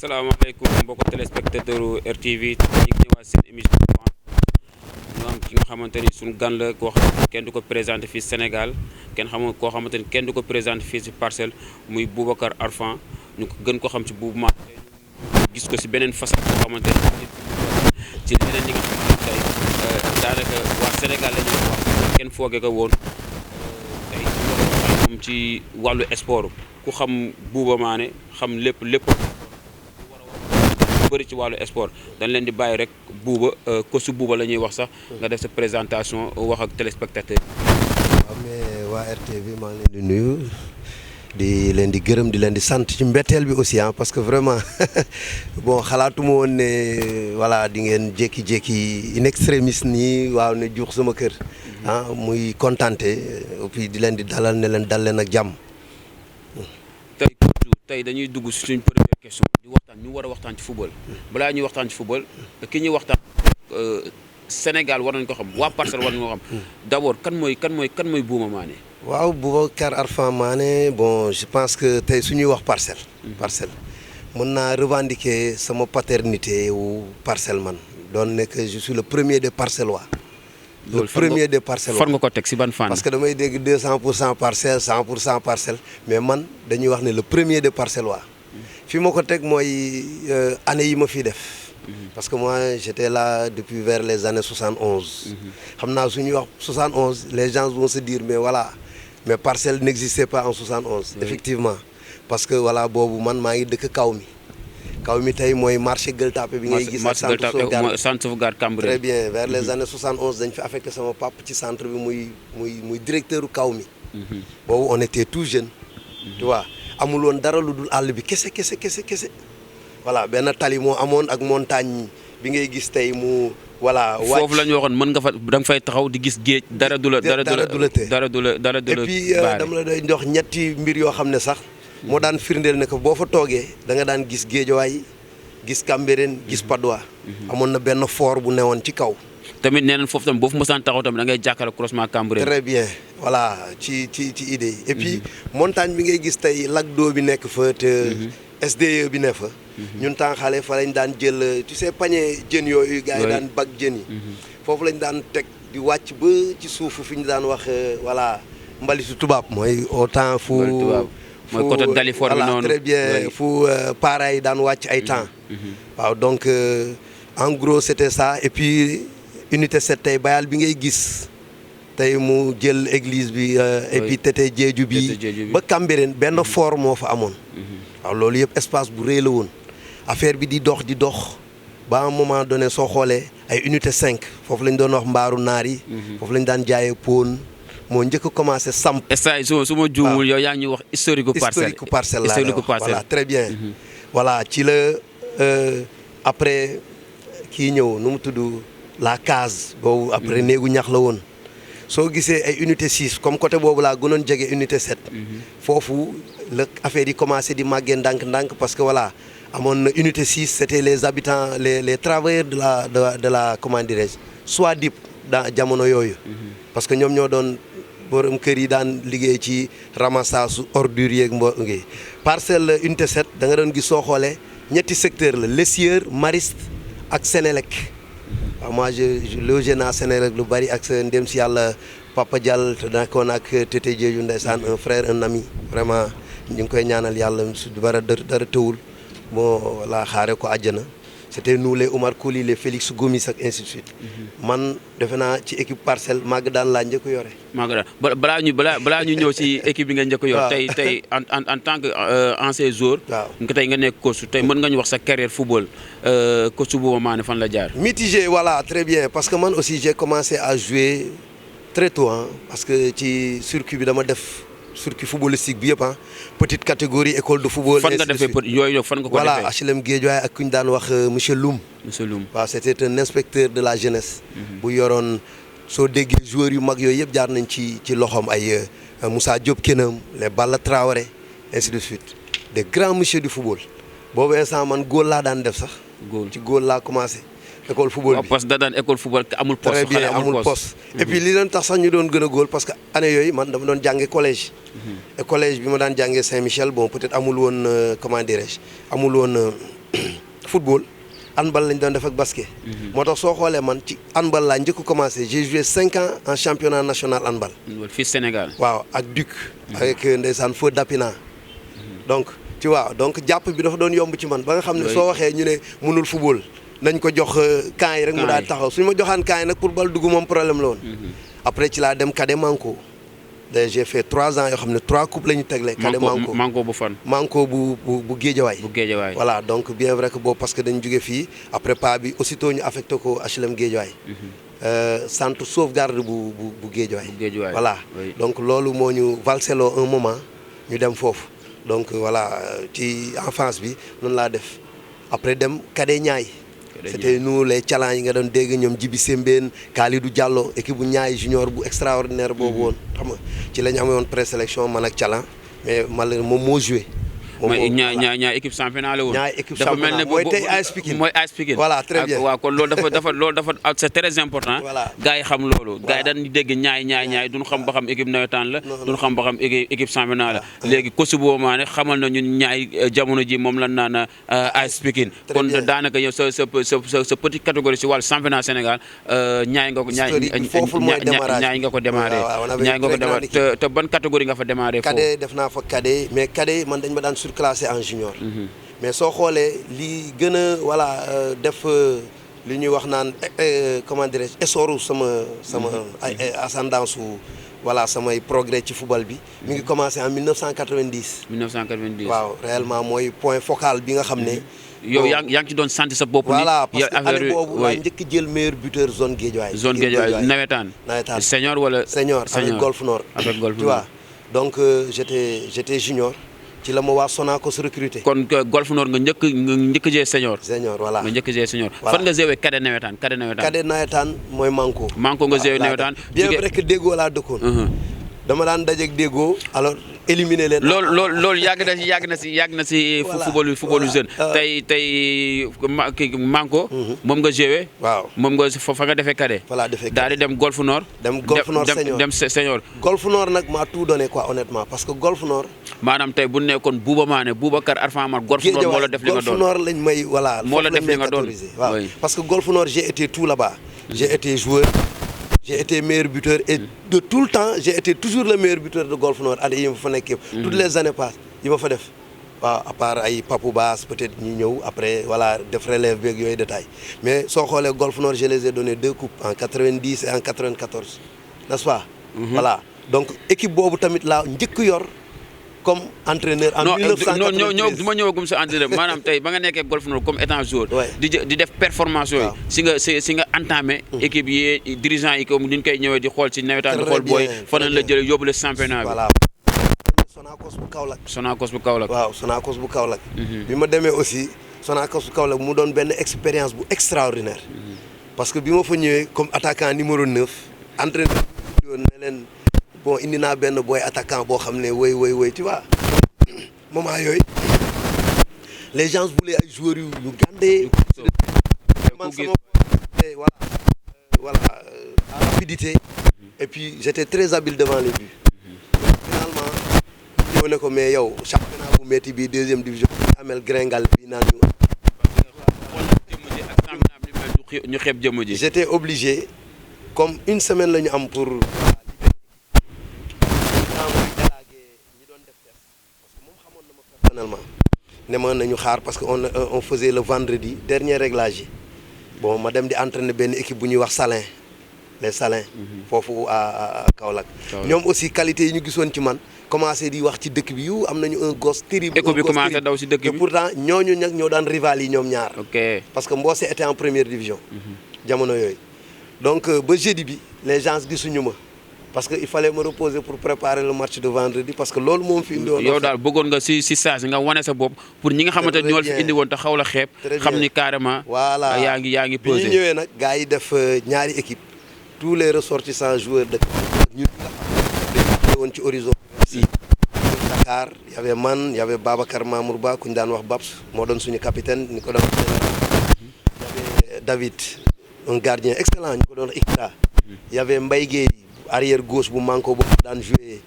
asalaamaaleykum mbokki téléspectateur RTV ñu ngi ñëwaat seen émission ñu am ki nga xamante ni suñu gan la koo xam kenn du ko présenté fii Sénégal kenn xamul koo xamante ni kenn du ko présenté fii si Parcelles muy Boubacar Arfan ñu ko gën ko xam ci Boubou Mané gis ko si beneen façon boo xamante ni ci leneen li nga xamante tey daanaka waa Sénégal la ñuy wax kenn foogee ko woon tey moom ci wàllu sport ku xam Boubou Mané xam lépp bëri ci wàllu sport dañ leen di bàyyi rek Bouba ko su Bouba la ñuy wax sax nga def sa présentation wax ak téléspectateur. waaw mais waa RTV maa ngi leen di nuyu di leen di gërëm di leen di sant ci mbetteel bi aussi parce que vraiment bon xalaatuma woon ne voilà di ngeen jékki-jékki in extremis nii waaw ne juux sama kër muy contenté et puis di leen di dalal ne leen dal leen ak jàmm. tey dañuy dugg si suñ première question di waxtaan ñu war a waxtaan ci football balaa ñuy waxtaan ci football ki ñuy waxtaan Sénégal war nañ ko xam waa Parcelles war nañ ko xam d'abord kan mooy Boubou Mané. waaw Boubacar Arfan Mané bon je pense que tey su ñuy wax Parcelles mën naa revendiquer sama paternité wu Parcelles man doon nekk je suis le premier des Parcellois. le premier des Parcelles fan nga ko teg si ban fan. parce que damay dégg 200% Parcelles 100% Parcelles mais man dañuy wax ne le premier des Parcellois fi ma ko teg mooy année yi ma fi def. parce que moi j'étais là depuis vers les années 71. xam naa su ñuy wax 71 les gens vont se dire mais voilà mais Parcelles n'existait pas en 71. effectivement parce que voilà boobu man maa ngi dëkk kaw mi tey mooy marché Gueule Tapée bi ngay gis. centre sauvegarde Cambérène. très bien vers les années 71 dañ fi affecté sama papa ci centre bi muy directeur kaw mi. boobu on était tout jeune. tu vois amul woon dara lu dul àll bi kese. voilà benn tali moo amoon ak montagne bi ngay gis tey mu. voilà wàcc foofu la ñu waxoon mën nga fa da nga fay taxaw di gis géej. dara du la et puis dama la doy ndox ñetti mbir yoo xam ne sax. moo daan firndeel ne que boo fa toogee da nga daan gis Géejawaay gis Cambérène gis Patte d'Oie. amoon na benn fort bu newoon ci kaw. tamit nee nañ foofu tamit boo fu mësaan taxaw tamit da ngay jàkkaarloo croisement Cambérène. très bien voilà ci idée yi. et puis montagne bi ngay gis tey lac d'eau bi nekk fa te. SDE bi ne fa. ñun temps xale fa lañ daan jël tu sais panier jën yooyu. gars yi daan bag jën yi. foofu lañ daan teg di wàcc ba ci suufu fi ñu daan wax voilà mbalitu tubaab. mooy au temps fu. mooy côté Dalifort bi noonu très bien fu para yi daan wàcc ay temps. waaw donc en gros c'était ça et puis unité 7 tey bayal bi ngay gis tey mu jël église bi. et puis tete jeeju bi ba Cambérène benn fort moo fa amoon. waaw loolu yëpp espace bu rëy la woon affaire bi di dox ba un moment donné soo xoolee ay unité 5 foofu lañ doon wax mbaaru naar yi. foofu lañ daan jaayee pon. moo njëkk a commencé samp. instant su ma juumul yow yaa ngi wax historique Parcelles voilà très bien. voilà ci la après kii ñëw nu mu tudd la case boobu après néegu ñax la woon soo gisee ay unité 6 comme côté boobu laa gënoon jege unité 7. foofu la affaire yi commencé di màggee ndànk parce que voilà amoon na unité 6 c'était les habitants les travailleurs de la comment dirais-je soit dip dans jamono yooyu. parce que ñoom ñoo doon. borom kër yi daan liggéey ci ramassage ordures yeeg ngi Parcelles unité 7 da nga doon gis soo xoolee ñetti secteur la l'essieur mariste ak Sénélec. waaw moi je logé naa Sénélec lu bari ak sa ndem si yàlla Papa Diall te nekkoon ak Tété Diédiou ndeysaan un frère un ami vraiment ñu ngi koy ñaanal yàlla su dara tëwul moo la xaare ko àjjana. c'était nous les Omar Koli les Félix Gomis ak ainsi de suite. man defe naa ci équipe Parcelles màgg daan laa njëkk yore. màgg daan balaa ñu ñëw ci équipe bi nga njëkk yor. tey en tant que ancien joueur. waaw tey nga nekk coach tey mën nga ñu wax sa carrière football coach Boubou Mané fan la jaar. mitigé voilà très bien parce que man aussi j'ai commencé à jouer très tôt parce que ci circuit bi dama def. circuit footballistique bi yëpp petite catégorie école de football. fan nga defee yooyu fan nga ko defee. voilà HLM Guédiawaye ak ku ñu daan wax monsieur Loum. waaw c'était un inspecteur de la jeunesse. bu yoroon soo déggee joueurs yu mag yooyu yëpp jaar nañ ci loxoom ay Moussa Diop Kenam les Balla Traoré ainsi de suite des grands monsieur du football boobu instant man góol laa daan def sax. ci góol laa commencé. école football bi parce que da daan école football amul poste. très bien amul poste. et puis li leen tax sax ñu doon gën a góol parce que année yooyu man dama doon jànge collège. et collège bi ma daan jàngee Saint-Michel bon peut-être amul woon comment dirais-je amul woon football handball lañ doon def ak basket. moo tax soo xoolee man ci handball laa njëkk commencé j'ai joué 5 ans en championnat national handball. fii Sénégal. waaw ak Duc. avec ndeysaan Feu Dapina. donc tu vois donc jàpp bi dafa doon yomb ci man ba nga xam ne soo waxee ñu ne mënul football nañ ko jox camp yi rek mu daal taxaw suñu ma joxaan camp yi nag pour bal dugg moom problème la woon. après ci laa dem cadet manko. j'ai fait 3 ans yoo xam ne 3 coupes la ñu tegle. cadet manko bu fan. manko bu Guédiawaye. bu Guédiawaye. voilà donc bien vrai que boobu parce que dañu jóge fii après pas bi aussitôt ñu affecté ko HLM Guédiawaye. centre sauvegarde bu Guédiawaye. voilà donc loolu moo ñu valseloo un moment ñu dem foofu. donc voilà ci enfance bi noonu laa def après dem cadet Niayes. c'était nous les challenges yi nga doon dégg ñoom Djibi Sembène Khalidou Diallo équipe bu Niayes junior bu extraordinaire boobu woon xam nga ci la ñu amee woon présélection man ak challenge mais malheureusement moom moo joué. mooy ñaar équipe championnat la woon. ñaar équipe championnat mooy tey AS Pikine. mooy AS Pikine. voilà très bien waaw kon loolu dafa c'est très important. voilà gars yi xam loolu. gars yi dañuy dégg ñaay duñu xam ba xam équipe nawetaan la. duñu xam ba xam équipe championnat la. léegi kosu boobu maa ne xamal na ñun ñaay jamono ji moom la naan AS Pikine. kon daanaka yow sa petite catégorie si wàllu championnat Sénégal ñaay nga ko ñaay nga ko démarré. ñaay nga ko démarré te ban catégorie nga fa démarré foofu. cadet def naa fa cadet mais cadet man dañ ma daan classé en junior. mais soo xoolee li gën a voilà def li ñuy wax naan comment dirais-je essoru sama ascendance voilà samay progrès ci football bi mi ngi commencé en 1990. 1990 waaw réellement mooy point focal bi nga xam ne. yow yaa ngi ci doon sentir sa bopp. voilà parce que année boobu laa njëkk jël meilleur buteur zone Guédiawaye. zone Guédiawaye nawetaan. senior wala. senior avec Golf Nord. avec Golf Nord tu vois donc j'étais junior. ci la ma waa Sonacos recruté. kon Golf Nord nga njëkk jee senior. senior voilà nga njëkk jee senior. fan nga joué cadet nawetaan. cadet nawetaan mooy manko. manko nga joué nawetaan. bien vrai que déggoo laa dëkkoon. dama daan dajeeg déggoo alors éliminer leen. loolu yàgg na si footballu jeune. tey manko. moom nga joué. waaw moom nga fa nga defee cadet. voilà defee cadet daal di dem Golf Nord. dem senior. Golf Nord nag maa tout donné quoi honnêtement parce que Golf Nord. maanaam tey bu nekkoon Bouba Mané Boubacar Arfan Mar Golf Nord moo la def li nga doon. Golf Nord lañ may voilà. moo la def li nga doon waaw parce que Golf Nord j'ai été tout là-bas. j'ai été joueur. j'ai été meilleur buteur et de tout le temps j'ai été toujours le meilleur buteur de Golf Nord année yi ma fa nekk yëpp. toutes les années passent yi ma fa def. waaw à part ay Papou Bass peut-être ñi ñëw après voilà def relève beeg yooyu détail mais soo xoolee Golf Nord je les ai donné 2 coupes en 90 et en 94 n'est-ce pas. voilà donc équipe boobu tamit laa njëkk yor. comme entraîneur en 1993 du ma ñëwagum sa entraîneur maanaam tey ba nga nekkee Golf Nord comme étant joueur. di def performance yooyu. si nga entamé. équipe yi dirigeant yi comme ni ñu koy ñëwee di xool ci nawetaan di xool booy. fan la jëlee yóbbu le championnat bi. voilà Sonacos bu Kaolack. waaw Sonacos bu Kaolack. bi ma demee aussi Sonacos bu Kaolack mu doon benn expérience bu extraordinaire. parce que bi ma fa ñëwee comme attaquant numéro 9 entraîneur bi ne leen. bon indi naa benn boy attaquant boo xam ne woy tu vois moment yooyu les gens voulaient ay joueurs yu gàndee man sama voilà à rapidité et puis j'étais très habile devant les buts finalement ñëw ne ko mais yow championnat bu métti bi 2e division amel Gringal bi naan ñu xeeb jëmm ji. j'étais obligé comme une semaine la ñu am pour ne ma nañu xaar parce que on faisait le vendredi dernier réglage yi bon ma dem di entraîner benn équipe bu ñuy wax Salin les Salins foofu à Kaolack ñoom aussi qualité yi ñu gisoon ci man commencé di wax ci dëkk bi yu am nañu un gosse terrible équipe bi commencé daw si dëkk bi et pourtant ñooñu nag ñoo daan rival yi ñoom ñaar parce que Mbossé était en première division jamono yooyu donc ba jeudi bi les gens gisuñu ma parce que il fallait me reposer pour préparer le match de vendredi parce que loolu moom fi indi woon. yow daal bëggoon nga si saa si nga wane sa bopp pour ñi nga xamante ne ñoo fi indi woon te xaw la xeeb. xam ni carrément. voilà yaa ngi posé bi ñu ñëwee nag gars yi def ñaari équipe tous les ressortissants joueurs de ñun nga xam ne woon ci horizon. si Dakar y avait man y avait Babacar Mamour Ba ku ñu daan wax Babs moo doon suñu capitaine ni ko doon y avait David un gardien excellent ñu ko doon wax Ikra y avait Mbaye Guèye arrière gauche bu manko boobu daan joué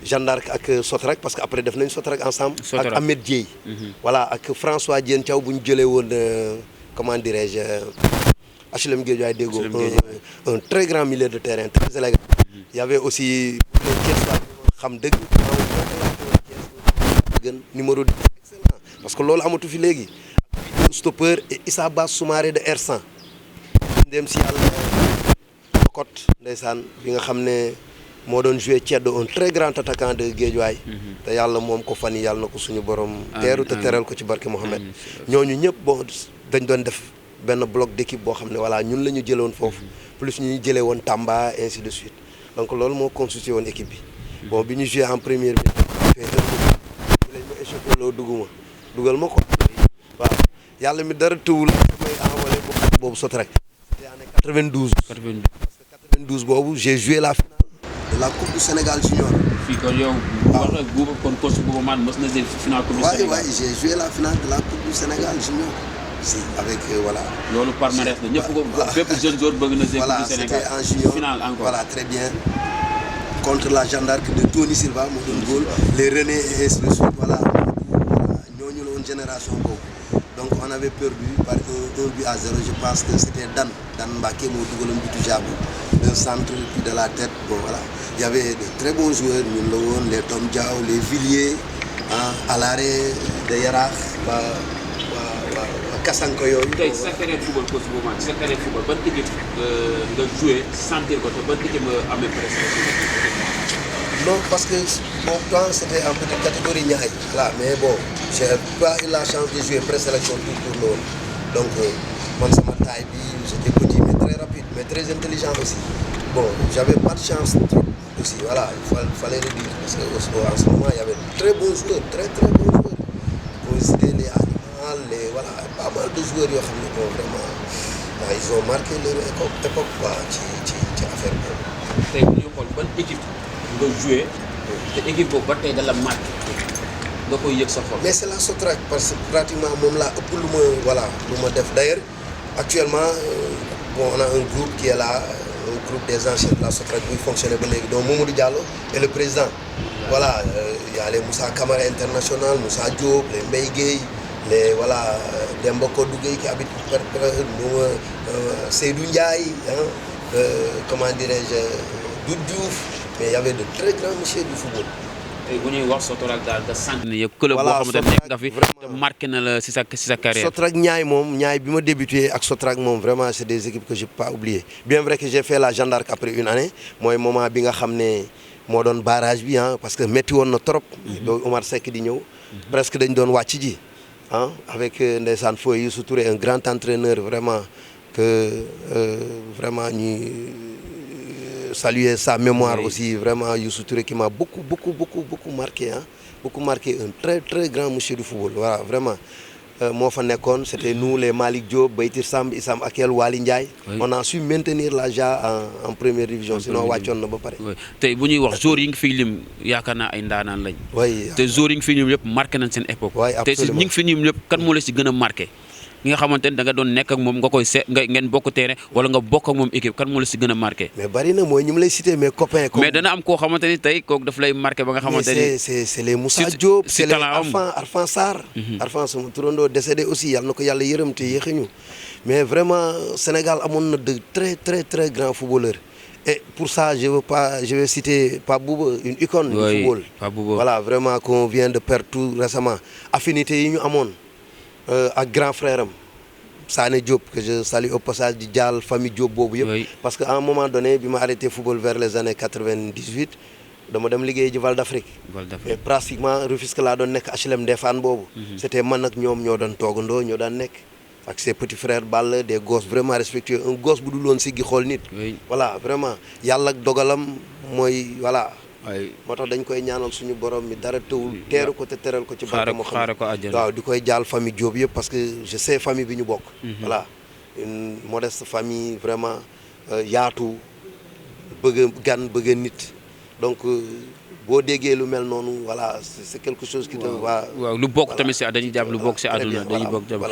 Jeanne d'Arc ak Sotrac parce que après def nañ Sotrac ensemble. ak Ahmed Dieye. voilà ak François Diène Thiaw bu ñu jëlee woon comment dirais-je HLM Guédiawaye déggoo un très grand milieu de terrain très élégant. Il y avait aussi xam dëgg numéro 10 excellent parce que loolu amatu fi léegi stoppeur et Issa Bass Soumaré de R100 dem si yàlla Cote ndeysaan bi nga xam ne moo doon joué Ceddo un très grand attaquant de Guédiawaye te yàlla moom ko fan yi yàlla na ko suñu borom teeru te teral ko ci barke Mohamed ñooñu ñëpp bon dañ doon def benn bloc d'équipe boo xam ne voilà ñun la ñu jëlee woon foofu plus ñu jëlee woon Tamba ainsi de suite donc loolu moo constitué woon équipe bi bon bi ñu joué en première bi lañ ma échauffé loo dugal ma ko waaw yàlla mi dara tëwul samay envolé boobu Sotrac c'était année 92 parce que 92 boobu j'ai joué la finale de la coupe du Sénégal junior. fii kon yow. wax ak Bouba kon coach Bouba man mës na jël finale coupe du Sénégal. waaw j'ai joué la finale de la coupe du Sénégal junior. si avec voilà. loolu palmarès la ñëpp ko bépp jeune joueur bëgg na jël coupe du Sénégal. c'était en junior finale encore voilà très bien. contre la Jeanne d'Arc de Tony Silva moo doon góol les René et ainsi de suite voilà ñooñu la woon génération boobu donc on avait perdu par 1 but à 0 je pense que c'était Dan Mbacké moo dugaloon butu Jabou d'un centre puis de la tête bon voilà il y avait de très bons joueurs ñun la woon les Tom Diaw les Villiers à l'arrêt de Yaraax waa Kasanko yooyu. tey sa carrière football coach bu mag sa carrière football ban équipe nga joué sentir ko te ban équipe nga amee pression. non parce que mon temps c'était en petite catégorie Niayes voilà mais bon j'ai pas eu la chance de jouer présélection tout pour loolu donc man sama taille bi j'étais petit mais très rapide mais très intelligent aussi bon j'avais pas de chance trop aussi voilà il fallait le dire parce que en ce moment il y avait de très bons joueurs très bons joueurs pour citer les Animal les voilà pas mal de joueurs yoo xam ne bon vraiment ils ont marqué leur époque quoi ci affaire boobu. tey bu ñuy xool ban équipe nga joué te équipe boobu ba tey da la marqué nga koy yëg sa xol. mais c'est la Sotrac parce que pratiquement moom laa ëpp lu ma def d'ailleurs actuellement bon on a un groupe qui est là un groupe des anciens de la Sotrac buy fonctionner ba léegi donc Mamadou Diallo est le président voilà il y a les Moussa Camara international Moussa Diop les Mbaye Guèye les voilà Demba Kodou Gueye qui habite Seydou Ndiaye comment dirais-je Doudou Diouf mais il y avait de très grands messieurs du football. tey bu ñuy wax Sotrac daal nga sant ne yëpp club boo xamante ne nekk nga fi te marqué na la si sa carrière. Sotrac Niayes bi ma débuté ak Sotrac moom vraiment c'est des équipes que j'ai pas oublié bien vrai que j'ai fait la Jeanne d'Arc après une année mooy moment bi nga xam ne moo doon barrage bi parce que métti woon na trop. doo Omar Seck di ñëw. presque dañ doon wàcc ji avec ndeysaan Foy Youssou Touré un grand entraîneur vraiment que vraiment ñuy saluer sa mémoire aussi vraiment Youssou Touré qui m'a beaucoup marqué beaucoup marqué un très grand monsieur du football voilà vraiment moo fa nekkoon c'était nous les Malick Diop Baytir Samb Issam Akel Waly Ndiaye on a su maintenir la JA en première division sinon wàccoon na ba pare. tey bu ñuy wax joueurs yi nga fiy lim yaakaar naa ay ndaanaan lañ. te joueurs yi nga fiy lim yëpp marqué nañ seen époque. te si ñi nga fi lim yëpp kan moo la si gën a marqué. nga xamante ne da nga doon nekk ak moom nga koy ngeen bokk terrain wala nga bokk ak moom équipe kan moo la si gën a marqué. mais bari na mooy ñu mu lay citer mes copains. mais dana am koo xamante ni tey kooku daf lay marqué ba nga xamante ni. c'est les Moussa Diop c'est les Arfan Sarr. Arfan sama turandoo décédé aussi yàlla na ko yàlla yërëm te yéexuñu mais vraiment Sénégal amoon na de très grands footballeurs. Et pour ça je vais citer Pape Bouba une icône du football. Pape Bouba voilà vraiment qu'on vient de perdre tout récemment affinité yi ñu amoon. ak grand frère am Sané Diop que je salue au passage di jaal famille Diop boobu yëpp parce que à un moment donné bi ma arrêté football vers les années 98 dama dem liggéey ji Val d'Afrique mais pratiquement Rufisque laa doon nekk HLM Ndefane boobu c'était man ak ñoom ñoo doon toogandoo ñoo daan nekk ak ses petits frères Ball des gosses vraiment respectueux un gosse bu dul woon siggi xool nit voilà vraiment yàlla ak dogalam mooy voilà moo tax dañ koy ñaanal suñu borom mi dara tëwul teeru ko te teral ko ci barke moo xam waaw di koy jaal famille Diop yëpp parce que je sais famille bi ñu bokk voilà une modeste famille vraiment yaatu bëgg gan bëgg nit donc boo déggee lu mel noonu voilà c'est quelque chose qui te va. waaw lu bokk tamit si dañuy jàpp lu bokk si àdduna dañuy bokk tamit.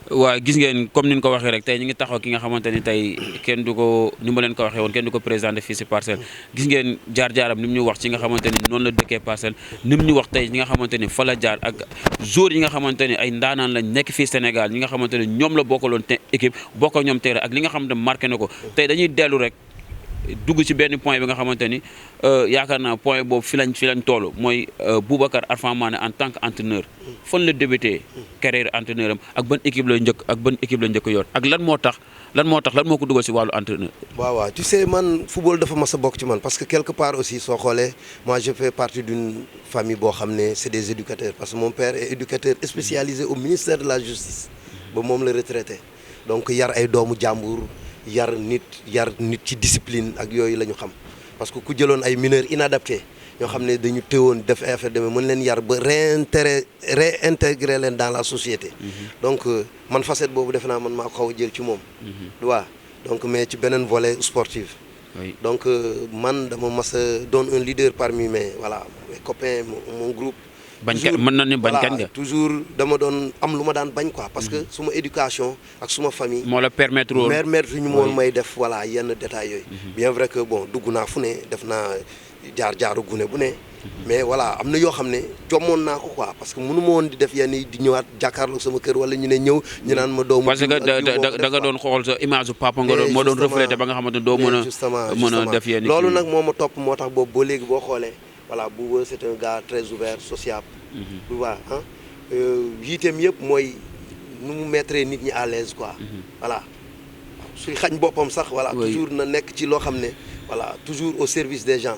waaw gis ngeen comme ni ñu ko waxee rek tey ñu ngi taxaw ki nga xamante ni tey kenn du ko ni ma leen ko waxee woon kenn du ko présenté fii si Parcelles gis ngeen jaar-jaaram ni mu ñu wax ci nga xamante ni noonu la dëkkee Parcelles ni mu ñu wax tey ñi nga xamante ni fa la jaar ak joueurs yi nga xamante ni ay ndaanaan lañ nekk fii Sénégal ñi nga xamante ni ñoom la bokkaloon équipe bokk ak ñoom terrain ak li nga xamante marqué na ko tey dañuy dellu rek dugg ci benn point bi nga xamante ni yaakaar naa point boobu fi lañ toll mooy Boubacar Arfan Mané en tant que entraîneur fan la débuté carrière entraîneur am ak ban équipe la njëkk yor ak lan moo ko dugal ci wàllu entraîneur. waaw tu sais man football dafa mas a bokk ci man parce que quelque part aussi soo xoolee moi je fais partie d'une famille boo xam ne c'est des éducateurs parce que mon père est éducateur spécialisé au ministère de la justice ba moom la retraité donc yar ay doomu jàmbur. yar nit ci discipline ak yooyu la ñu xam parce que ku jëloon ay mineurs inadaptés ñoo xam ne dañu téewoon def ay affaire demee mën leen yar ba réintégrer leen dans la société. donc man facette boobu defe naa man maa xaw a jël ci moom. waaw donc mais ci beneen volet sportif. donc man dama mas a doon un leader parmi mes copains mon groupe. bañkat mën na ne bañkat nga toujours dama doon am lu ma daan bañ quoi parce que suma éducation ak suma famille. moo la permettre ñu moon may def voilà yenn détails yooyu. bien vrai que bon dugg naa fu ne def naa jaaru gune bu ne. mais voilà am na yoo xam ne jommoon naa ko quoi parce que mënu ma woon di def yenn yi di ñëwaat jàkkaarloog sama kër wala ñu ne ñëw ñu naan ma doomu. parce que da nga doon xool sa image su papa nga doon moo doon reflété ba nga xamante ne doo mën a def yenn loolu nag moo ma topp moo tax boobu ba léegi boo xoolee. voilà Bouba c'est un gars très ouvert sociable. tu vois yiiteem yëpp mooy nu mu mettre nit ñi à l'aise quoi. voilà suy xañ boppam sax. voilà toujours na nekk ci loo xam ne voilà toujours au service des gens.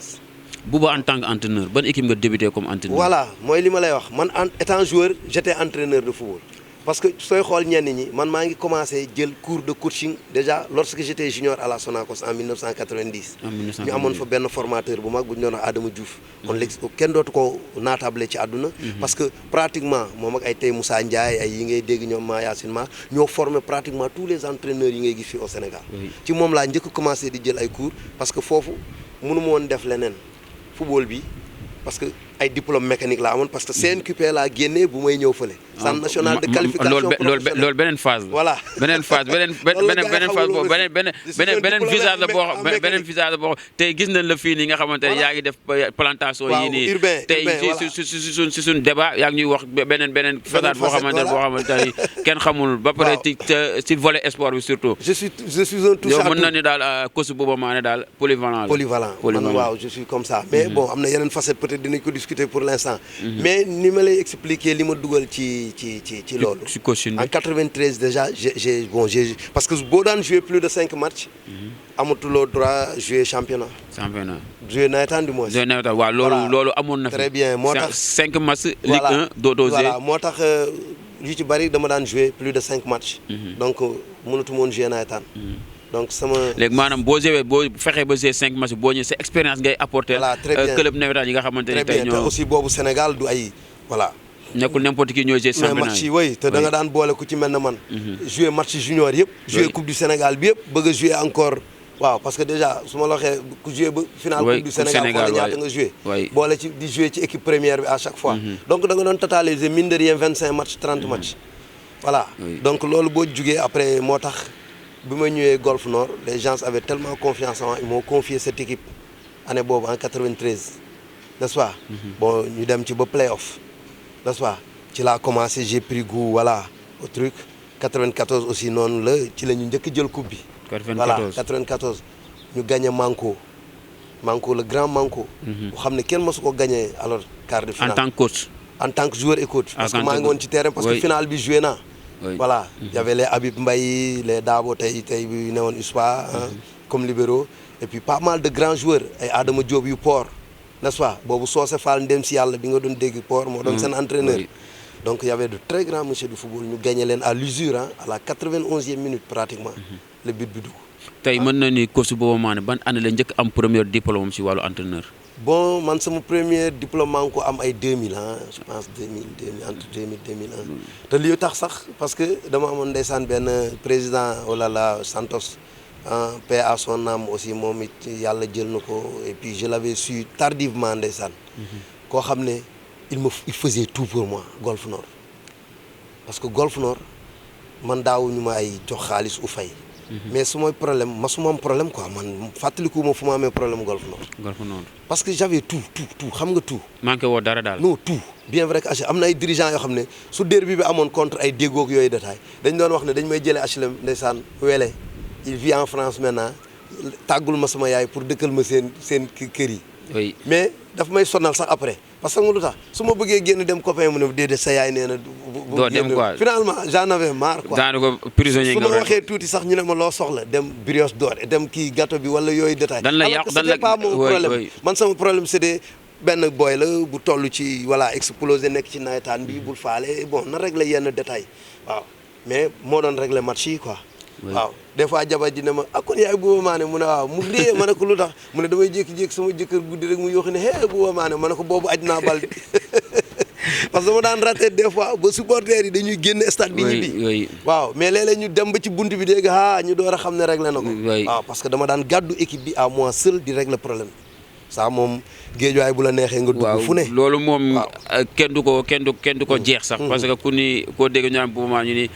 Bouba en tant qu'entraîneur ban équipe nga débuté comme entraîneur. voilà mooy li ma lay wax man étant joueur j'étais entraîneur de football. parce que sooy xool ñenn ñi man maa ngi commencé jël cours de coaching déjà lorsque j'étais junior à la Sonacos en 1990. ñu amoon fa benn formateur bu mag bu ñu doon wax Adama Diouf. kon léegi kenn dootu ko naatable ci àdduna. parce que pratiquement moom ak ay tey Moussa Ndiaye ay yi ngay dégg ñoom maa Yacine Ma ñoo formé pratiquement tous les entraîneurs yi ngay gis fii au Sénégal. ci moom laa njëkk commencé di jël ay cours parce que foofu mënu ma woon def leneen football bi parce que ay diplôme mécanique laa amoon parce que CNQP laa génnee bu may ñëw fële. centre national de qualification professionnelle loolu beneen phase la. voilà beneen phase beneen phase boobu beneen visage la boo xam beneen visage la boo xam tey gis nañ la fii nii nga xamante ne yaa ngi def plantation yi nii tey si suñ débat yaa ngi ñuy wax beneen facette boo xamante ne kenn xamul ba pare ci volet sport bi surtout. je suis un touche à tout yow mën na ni daal coach Bouba Mané daal polyvalent man waaw je suis comme ça mais bon am na yeneen facette peut-être dinañ ko discuter pour l'instant. mais ni ma lay expliquer li ma dugal ci loolu. En 93 déjà j'ai parce que boo daan jouer plus de 5 matchs. amatuloo droit jouer championnat. jouer nawetaan du moins. jouer nawetaan waaw loolu amoon na fi. très bien moo tax 5 matchs. Ligue 1 dootoo jouer. voilà moo tax yu ci bari dama daan jouer plus de 5 matchs. donc mënatuma woon jouer nawetaan. donc léegi maanaam boo fexee ba jouer 5 matchs boo ñëwee sa expérience ngay apporter. voilà très bien club nawetaan yi nga xamante ne tey ñoo aussi boobu Sénégal du ay voilà. nekkul n'importe qui ñooy jouer championnat mais match yi oui te da nga daan boole ku ci mel ne man. jouer match junior yëpp. jouer coupe du Sénégal bi yëpp bëgg a jouer encore. waaw parce que déjà su ma la waxee ku jouer ba final coupe du Sénégal xool ñaata nga jouer. boole ci di jouer ci équipe première bi à chaque fois. donc da nga doon totaliser mine de rien 25 matchs 30 matchs. voilà donc loolu boo jugee après moo tax bi ma ñëwee Golf Nord les gens avaient tellement confiance en moi ils m'ont confié cette équipe année boobu en 93 n'est-ce pas. bon ñu dem ci ba play-off. n'est-ce pas ci laa commencé j'ai pris goût voilà au truc 94 aussi noonu la ci la ñu njëkk jël coupe bi. 94 voilà 94 ñu gagné Manko le grand Manko. boo xam ne kenn mësu ko gagné alors quart de finale. en tant que coach. en tant que joueur et coach. parce que maa ngi woon ci terrain parce que finale bi joué naa. voilà y avait les Habib Mbaye les Dabo tey bi ne woon USPA comme libéraux et puis pas mal de grands joueurs ay Adama Diop yu Port. n'est-ce pas boobu Socé Fall ndem si yàlla bi nga doon dégg Port moo doon seen entraîneur. donc il y avait de très grands monsieur du football ñu gagné leen à l'usure à la 91e minute pratiquement. le but bi dugg. tey mën na ni coach Bouba Mané ban année la njëkk am premier diplôme si wàllu entraîneur. bon man sama premier diplôme maa ngi ko am ay 2000 je pense 2000 entre 2000 2001. te li tax sax parce que dama amoon ndeysaan benn président oh là là Santos paix à son âme aussi moom it yàlla jël na ko et puis je l'avais su tardivement ndeysaan. koo xam ne il faisait tout pour moi Golf Nord parce que Golf Nord man daawuñu ma ay jox xaalis u fay. mais su mooy problème masuma am problème quoi man fàttaliku ma fu ma amee problème Golf Nord. parce que j'avais tout xam nga tout. manqué woo dara daal. non tout bien vrai que am na ay dirigeants yoo xam ne su derby bi amoon contre ay déggoog yooyu détail dañ doon wax ne dañ may jëlee HLM ndeysaan wele il vit en France maintenant tàggul ma sama yaay pour dëkkal ma seen kër yi. oui mais daf may sonal sax après parce que lu tax su ma bëggee génn dem copain mu ne déedéet sa yaay nee na. doo dem quoi finalement j'en avais marre quoi. daanaka prisonnier nga su ma waxee tuuti sax ñu ne ma loo soxla dem brioche dorée dem kii gâteau bi wala yooyu détail. dan la yàq dan la pas mon problème man sama problème c'était benn boy la bu toll ci voilà explosé nekk ci nawetaan bi bul faale bon na régler yenn détail waaw mais moo doon régler match yi quoi. waaw des fois jabar ji ne ma ah kon yaay Bouba Mané mu ne waaw mu dee ma ne ko lu tax mu ne damay jékki-jékki sama jëkkër guddi rek mu yóoxi ne hé Bouba Mané ma ne ko boobu aj naa bal parce que dama daan raté des fois ba supporters yi dañuy génn stade bi ñibbi waaw mais léeg-léeg ñu dem ba ci bunt bi dégg ñu door a xam ne réglé na ko waaw parce que dama daan gàddu équipe bi à moi seul di régler problème ça moom géejuwaay bu la neexee nga dugg fu ne loolu moom kenn du ko jeex sax parce que ku ni koo dégg ñu am bu moment ñu ni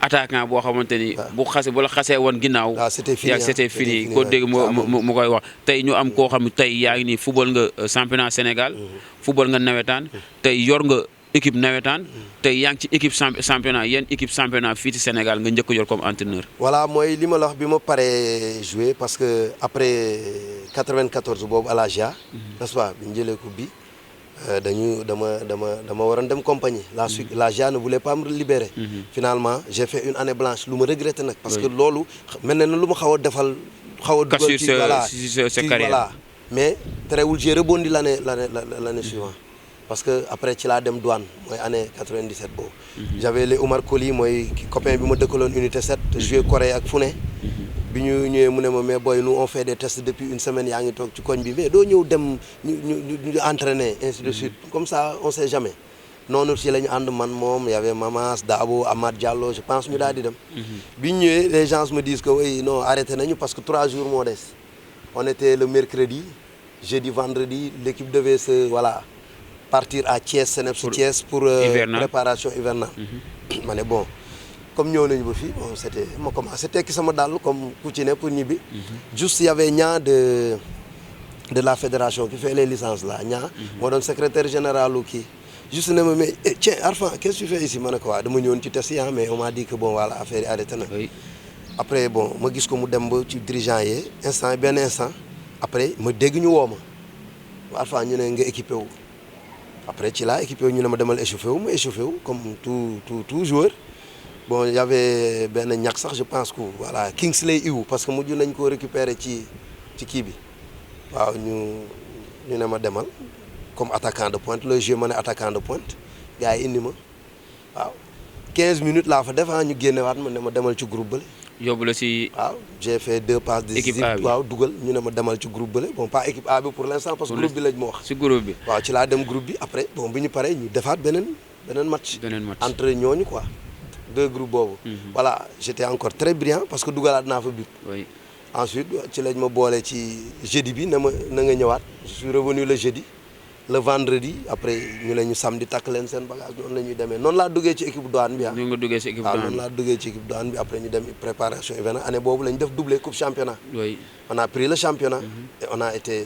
attaquant boo xamante ni bu la xasee woon ginnaaw c'était fini koo dégg mu koy wax tey ñu am koo xam ne tey yaa ngi nii football nga championnat Sénégal football nga nawetaan tey yor nga équipe nawetaan tey yaa ngi ci équipe championnat yenn équipe championnat fii ci Sénégal nga njëkk yor comme entraîneur. voilà mooy li ma la wax bi ma paree joué parce que après 94 boobu à la GIA n'est-ce pas bi ñu jëlee coupe bi dama waroon dem compagnie la GIA ne voulait pas me libérer. Finalement j'ai fait une année blanche lu ma regretté nag parce que loolu mel na lu ma xaw a defal xaw a dugal ci sa carrière voilà mais terewul j'ai rebondi l'année suivante parce que après ci laa dem douane mooy année 97 boobu j'avais les Omar Koli mooy copain bi ma dëkkaloon unité 7 joué Corée ak fu ne bi ñu ñëwee mu ne ma mais boy nous on fait des tests depuis une semaine yaa ngi toog ci koñ bi mais doo ñëw dem ñu entraîner ainsi de suite comme ça on sait jamais noonu ci la ñu ànd man moom y avait Mamas Dabo Amad Diallo je pense ñu daal di dem bi ñu ñëwee les gens me disent que oui non arrêté nañu parce que 3 jours moo des on était le mercredi jeudi vendredi l'équipe devait se partir à Thiès Seneps Thiès pour préparation hivernale ma ne bon comme ñëw nañu ba fii bon c'était ma commencé tekki sama dàll comme ku ci ne pour ñibbi juste y avait ñaa de la fédération qui fait les licences là ñaa moo doon secrétaire général u kii juste ne ma mais tiens Arfan qu'est-ce que tu fais ici ma ne ko waaw dama ñëwoon ci test yi mais on m'a dit que bon voilà affaire yi arrêté na après bon ma gis ko mu dem ba ci dirigeant yi benn instant après ma dégg ñu woo ma Arfan ñu ne nga équipé wu après ci laa équipé wu ñu ne ma demal échauffé wu ma échauffé wu comme tout joueur bon y avait benn ñàkk sax je pense que voilà Kingsley Iwu parce que mujj nañ koo récupérer ci kii bi waaw ñu ne ma demal comme attaquant de pointe le jeu ma ne attaquant de pointe gars yi indi ma waaw 15 minutes laa fa def ñu génnewaat ma ne ma demal ci groupe bële. yóbbu la si. waaw j'ai fait 2 passes décisives waaw dugal ñu ne ma demal ci groupe bële bon pas équipe A bi pour l'instant parce que groupe bi lañ ma wax. si groupe bi waaw ci laa dem groupe bi après bon bi ñu paree ñu defaat beneen match. entre ñooñu quoi. 2 groupes boobu. voilà j'étais encore très brillant parce que dugalaat naa fa but. oui ensuite ci lañ ma boole ci jeudi bi na nga ñëwaat je suis revenu le jeudi le vendredi après ñu ne ñu samedi takk leen seen bagage noonu la ñuy demee noonu laa duggee ci équipe douane bi ñu nga duggee ci équipe douane noonu laa duggee ci équipe douane bi après ñu dem préparation hivernale année boobu la ñu def doublé coupe championnat. oui on a pris le championnat. et on a été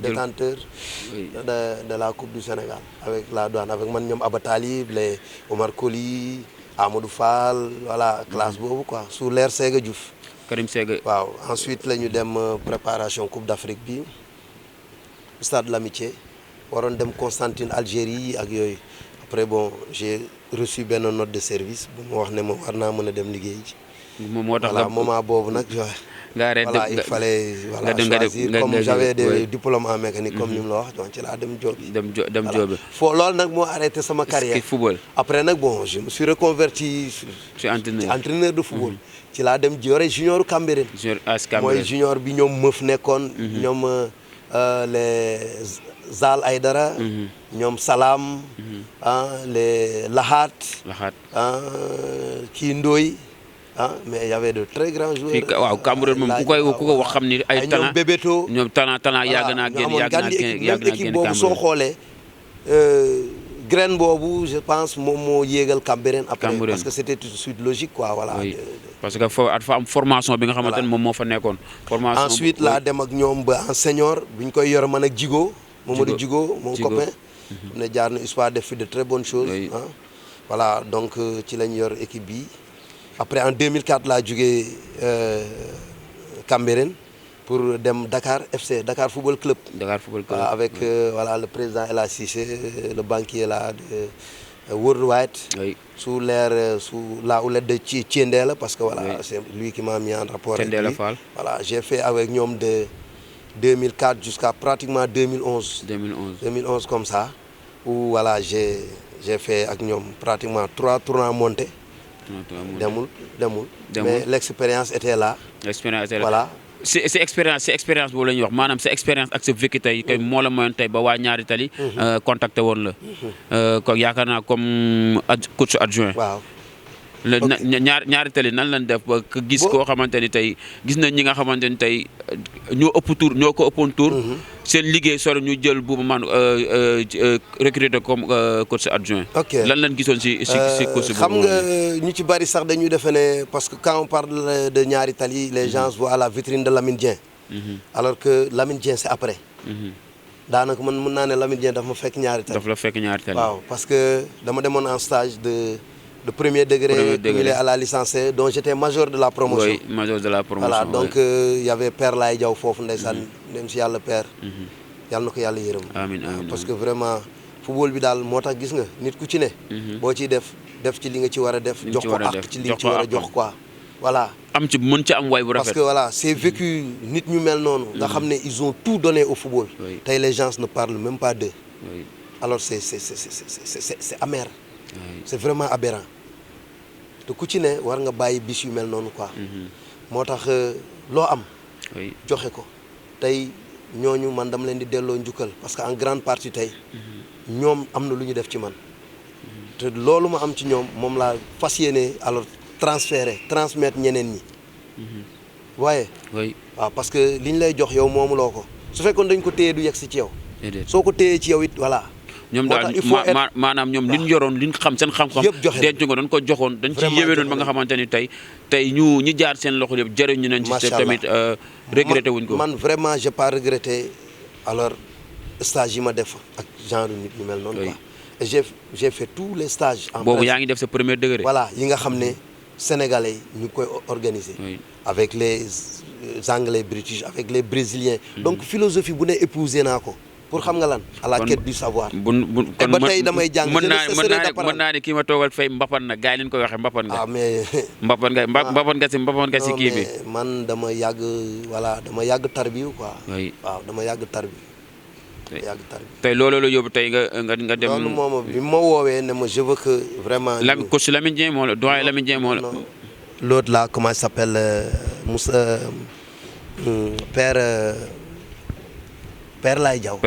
détenteur de la coupe du Sénégal avec la douane avec man ñoom Aba Talib les Omar Koli Amadou Fall voilà classe boobu quoi sous l'ère Séga Diouf. Karim Séga waaw ensuite la ñu dem préparation coupe d'Afrique bi stade de l'amitié waroon dem Constantine Algérie ak yooyu après bon j'ai reçu benn note de service bu ma wax ne ma war naa mën a dem liggéey ji. moo tax voilà moment boobu nag nga arrêté voilà il fallait choisir comme j'avais des diplômes en mécanique comme ni mu la wax donc ci laa dem joobi. dem joobi. foo loolu nag moo arrêté sama carrière football. après nag bon je me suis reconverti ci entraîneur de football. ci laa dem yore junior Cambérène. mooy junior bi ñoom Meuf nekkoon. ñoom les Zal Aydara. ñoom Salam. les Lahat. kii Ndoy. ah mais il y avait de très grands joueurs. fii waaw Cambérène moom ku ko wax xam ni ay talent ñoom Bébéto ñoom talent yàgg naa génn équipe boobu soo xoolee graine boobu je pense moom moo yéegal Cambérène après parce que c'était tout de suite logique quoi voilà. Oui. parce que dafa am formation bi nga xamante ne moom moo fa nekkoon. formation ensuite laa dem ak ñoom ba en senior bu ñu koy yor man ak Djigo. Mamadou Djigo mon copain. ne jaar na USPA def fi de très bonnes choses. ah voilà donc ci lañ yor équipe bi. après en 2004 laa jugee Cambérène pour dem Dakar FC Dakar Football Club. Dakar Football Club avec voilà le président El Hadj Cissé le banquier là de Worldwide. Oui. sous la houlette de Thiendella parce que voilà c'est lui qui m'a mis en rapport avec lui. Voilà j'ai fait avec ñoom de 2004 jusqu'à pratiquement 2011 comme ça où voilà j'ai fait ak ñoom pratiquement 3 tournois montés. demul mais l'expérience était là. Voilà. c'est expérience boobu la ñuy wax maanaam sa expérience ak sa vécu tey kay moo la mayoon tey ba waa ñaari tali. contacté woon la. kon yaakaar naa comme coach adjoint. waaw. ñaari tali nan lañ def ba gis koo xamante ni tey gis nañ ñi nga xamante ni tey ñoo ko ëppoon tour seen liggéey sore ñu jël bu man recruter comme coach adjoint. ok lan lañ gisoon si coach boobu. xam nga ñu ci bari sax dañuy defe ne parce que quand on parle de ñaari tali les gens voient la vitrine de Lamine Dieng. alors que Lamine Dieng c'est après. daanaka man mën naa ne Lamine Dieng daf ma fekk ñaari tali. daf la fekk ñaari tali. waaw parce que dama demoon en stage de premier degré cumulé à la licence dont j'étais major de la promotion. Oui, major de la promotion. Voilà, donc y avait Père Laye Diaw foofu ndeysaan dem si yàlla Père. yàlla na ko yàlla yërëm. amiin amiin parce que vraiment football bi daal moo tax gis nga nit ku ci ne. boo ciy def ci li nga ci war a def. jox ko ak ci li nga ci war a jox quoi. voilà am ci mën ci am way bu rafet. parce que voilà c'est vécu nit ñu mel noonu. nga xam ne ils ont tout donné au football. tey les gens ne parlent même pas d'eux. alors c'est amer. c'est vraiment aberrant te ku ci ne war nga bàyyi bis yu mel noonu quoi. moo tax loo am. joxe ko tey ñooñu man dama leen di delloo njukkal parce que en grande partie tey ñoom am na lu ñu def ci man te loolu ma am ci ñoom moom laa fas yéene alors transmettre ñeneen ñi. waaye. waaw parce que li ñu lay jox yow moomuloo ko su fekkoon dañ ko téye du yegg si ci yow. soo ko téyee ci yow it voilà. ñoom daal maanaam ñoom liñ yoroon liñ xam seen xam-xam denc ko dañ ko joxoon dañ ci yéwee noonu ba nga xamante ni tey ñi jaar seen loxo yëpp jëriñu nañ ci tamit regretté wuñ ko man vraiment j'ai pas regretté alors stage yi ma def ak genre nit ñu mel noonu quoi et j'ai fait tous les stages en boobu yaa ngi def sa premier degré voilà yi nga xam ne sénégalais ñu koy organiser avec les anglais british avec les brésiliens donc philosophie bu ne épousé naa ko pour xam nga lan à la quête du savoir. kon ba tey damay jàng mën naa ne kii ma toogal fay mbapat na gars yi leen koy waxee mbapat nga. ah mais. mbapat nga si kii bi. man dama yàgg tarbiyu quoi. waaw dama yàgg tarbiyu. tey loolu la yóbbu tey nga dem. loolu moom bi ma woowee ne ma je veux que vraiment. coach Lamine Dieng moo la doyen Lamine Dieng moo la. l'autre là comment il s'appelle Moussa Père Laye Diaw.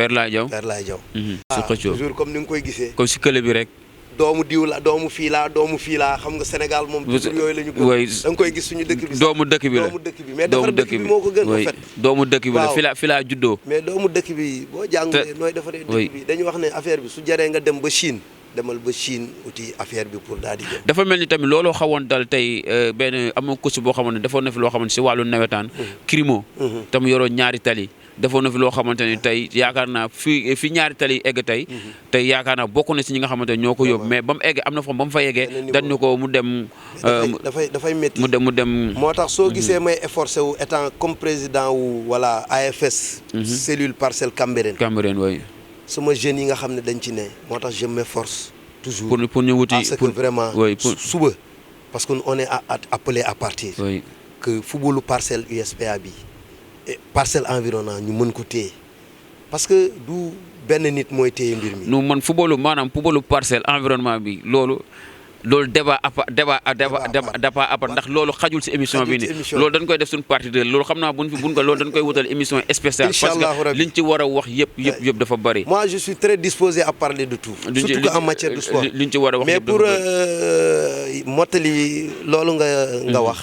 su xëccoo toujours comme ni nga koy gisee. comme si kële bi rek. doomu diw la doomu fii laa xam nga Sénégal moom. toujours yooyu la ñu gën da nga koy gis suñu dëkk bi. doomu dëkk bi la mais defar dëkk bi moo ko gën a fet. doomu dëkk bi la fi laa juddoo. mais doomu dëkk bi boo jàngulee nooy defaree dëkk bi dañu wax ne affaire bi su jaree nga dem ba Chine. demal ba Chine uti affaire bi pour daal di jëm. dafa mel ni tamit looloo xawoon dal tey benn amoo coach boo xamante ne defoon na fi loo xamante si wàllu nawetaan. Crimo. tam yoroon ñaari tali. defoon na fi loo xamante ni tey yaakaar naa fi ñaari tali egg tey. tey yaakaar naa bokk na si ñi nga xamante ne ñoo ko yóbbu mais ba mu egg am na fa ba mu fa yeggee. dañ ñu ko mu dem. dafay métti mu dem. moo tax soo gisee may efforcé wu étant comme président wu voilà AFS. cellule parcelle Cambérène. Cambérène oui. sama jeunes yi nga xam ne dañ ci ne moo tax je m'efforce toujours. pour ñu wuti parce que vraiment. suba parce que on est appelé à partir. que footballu parcelle USPA bi. parcelle environnant ñu mën ko téye parce que du benn nit mooy téye mbir mi. non man footballu parcelle environnement bi loolu loolu débat ndax loolu xajul si émission bi ni loolu dañ koy def suñu partie de loolu xam naa buñ ko loolu dañ koy wutal émission spéciale parce que liñ ci war a wax yëpp dafa bari. Moi je suis très disposé à parler de tout surtout que en matière de sport liñ ci war a wax mais pour mottali loolu nga wax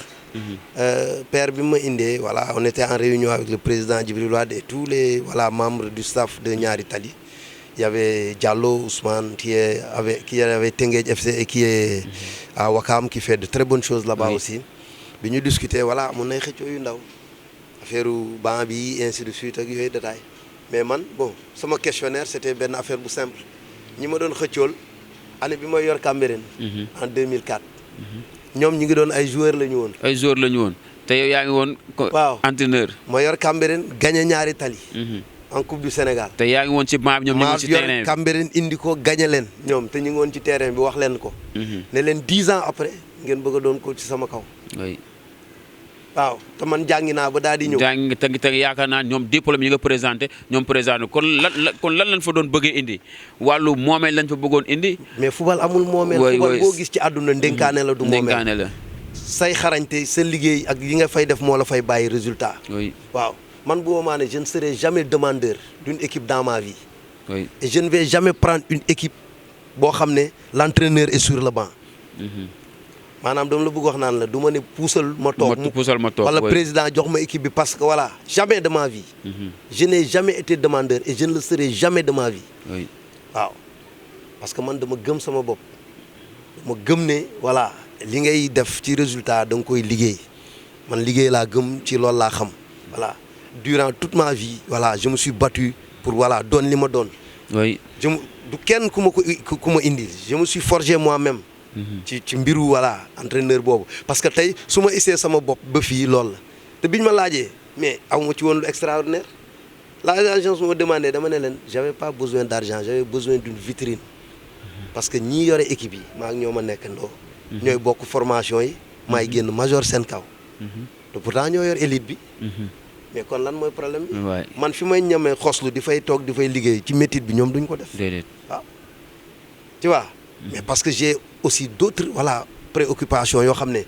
père bi ma indee voilà on était en réunion avec le président Djibril Wade et tous les membres du staff de Niary Tally. Il y avait Diallo Ousmane qui avait Teungueth FC et qui est à Ouakam qui fait de très bonnes choses là-bas aussi. Bi ñu discuter voilà mun nay xëccoo yu ndaw affaire banc bi ainsi de suite ak yooyu détail mais man bon sama questionnaire c'était benn affaire bu simple ñi ma doon xëccool année bi ma yor Cambérène en 2004 ñoom ñi ngi doon ay joueurs la ñu woon. ay joueurs la ñu woon te yow yaa ngi woon. waaw entraîneur. ma yor Cambérène gagné Niary Tally. en coupe du Sénégal. te yaa ngi woon ci banc bi ñoom ñu ngi woon ci terrain bi yor Cambérène indi ko gagné leen ñoom te ñu ngi woon ci terrain bi wax leen ko. ne leen 10 ans après ngeen bëgg a doon ko ci sama kaw. oui. waaw te man jàngi naa ba daal di ñëw. jàngi te yaakaar naa ñoom diplôme yi nga présenté ñoom présenté kon lan lañ fa doon bëggee indi wàllu moomeel lañ fa bëggoon indi. mais football amul moomeel. football boo gis ci àdduna ndénkaane la du moomeel. ndénkaane la. say xarañte sa liggéey ak yi nga fay def moo la fay bàyyi résultat. oui waaw. Man boobaa ne je ne serai jamais demandeur d'une équipe dans ma vie. Oui. Et je ne vais jamais prendre une équipe boo xam ne l'entraîneur est sur le banc. maanaam dama la bëgg wax naan la du ma ne puusal ma toog wala président jox ma équipe bi parce que voilà jamais de ma vie. Je n'ai jamais été demandeur et je ne le serai jamais de ma vie. Oui. waaw parce que man dama gëm sama bopp dama gëm ne voilà li ngay def ci résultat da nga koy liggéey man liggéey laa gëm ci loolu laa xam voilà. Durant toute ma vie voilà je me suis battu pour voilà doon li ma doon. oui du kenn ku ma indi je me suis forgé moi-même. ci mbiru voilà entraîneur boobu parce que tey su ma essayé sama bopp ba fii loolu la te biñ ma laajee mais aw ma ci woon lu extraordinaire l'agence ma demandé dama ne leen j'avais pas besoin d'argent j'avais besoin d'une vitrine parce que ñii yore équipe yi maa ngi ñoo ma nekk ndoo ñooy bokk formation yi maay génn major seen kaw te pourtant ñoo yor élite bi. mais kon lan mooy problème bi. man fi may ñamee xoslu di fay toog di fay liggéey ci métier bi ñoom duñ ko def. déedéet waaw tu vois. mais parce que j'ai aussi d'autres voilà préoccupations yoo xam ne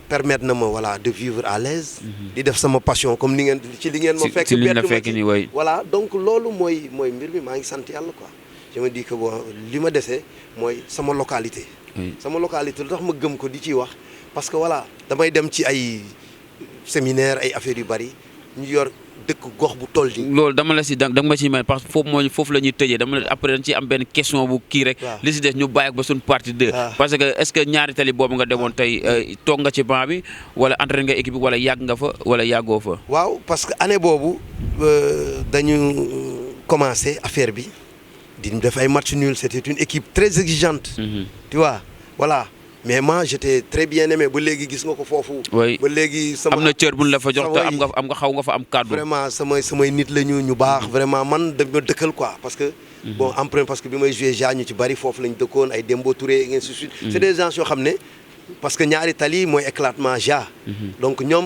permettre na ma voilà de vivre à l'aise di def sama passion comme ni ngeen ci li ngeen ma fekk. voilà donc loolu mooy mbir mi maa ngi sant yàlla quoi. je me dis que bon li ma dese mooy sama localité. sama localité lu tax ma gëm ko di ciy wax parce que voilà damay dem ci ay séminaire ay affaires yu bari. ñu yor dëkk gox bu toll nii. loolu dama la si da nga ma ciy may parce que foofu la ñuy tëjee dama après dañ ciy am benn question bu kii rek. li si des ñu bàyyi ba suñu partie 2. parce que est-ce que Niary Tally boobu nga demoon tey toog nga ci banc bi wala entraîné nga équipe bi wala yàgg nga fa wala yàggoo fa. waaw parce que année boobu dañu commencé affaire bi di def ay match nul c'était une équipe très exigeante. tu vois voilà. mais moi j'étais très bien aimé ba léegi gis nga ko foofu. ba léegi sama am na cër bu ñu la fa jox te am nga xaw nga fa am kàddu. vraiment samay nit la ñu baax vraiment man dama dëkkal quoi parce que. bon emprunt parce que bi may joué ñu ci bari foofu lañ dëkkoon ay Dembo Touré et ainsi de suite. c'est des gens yoo xam ne parce que Niary Tally mooy éclatement donc ñoom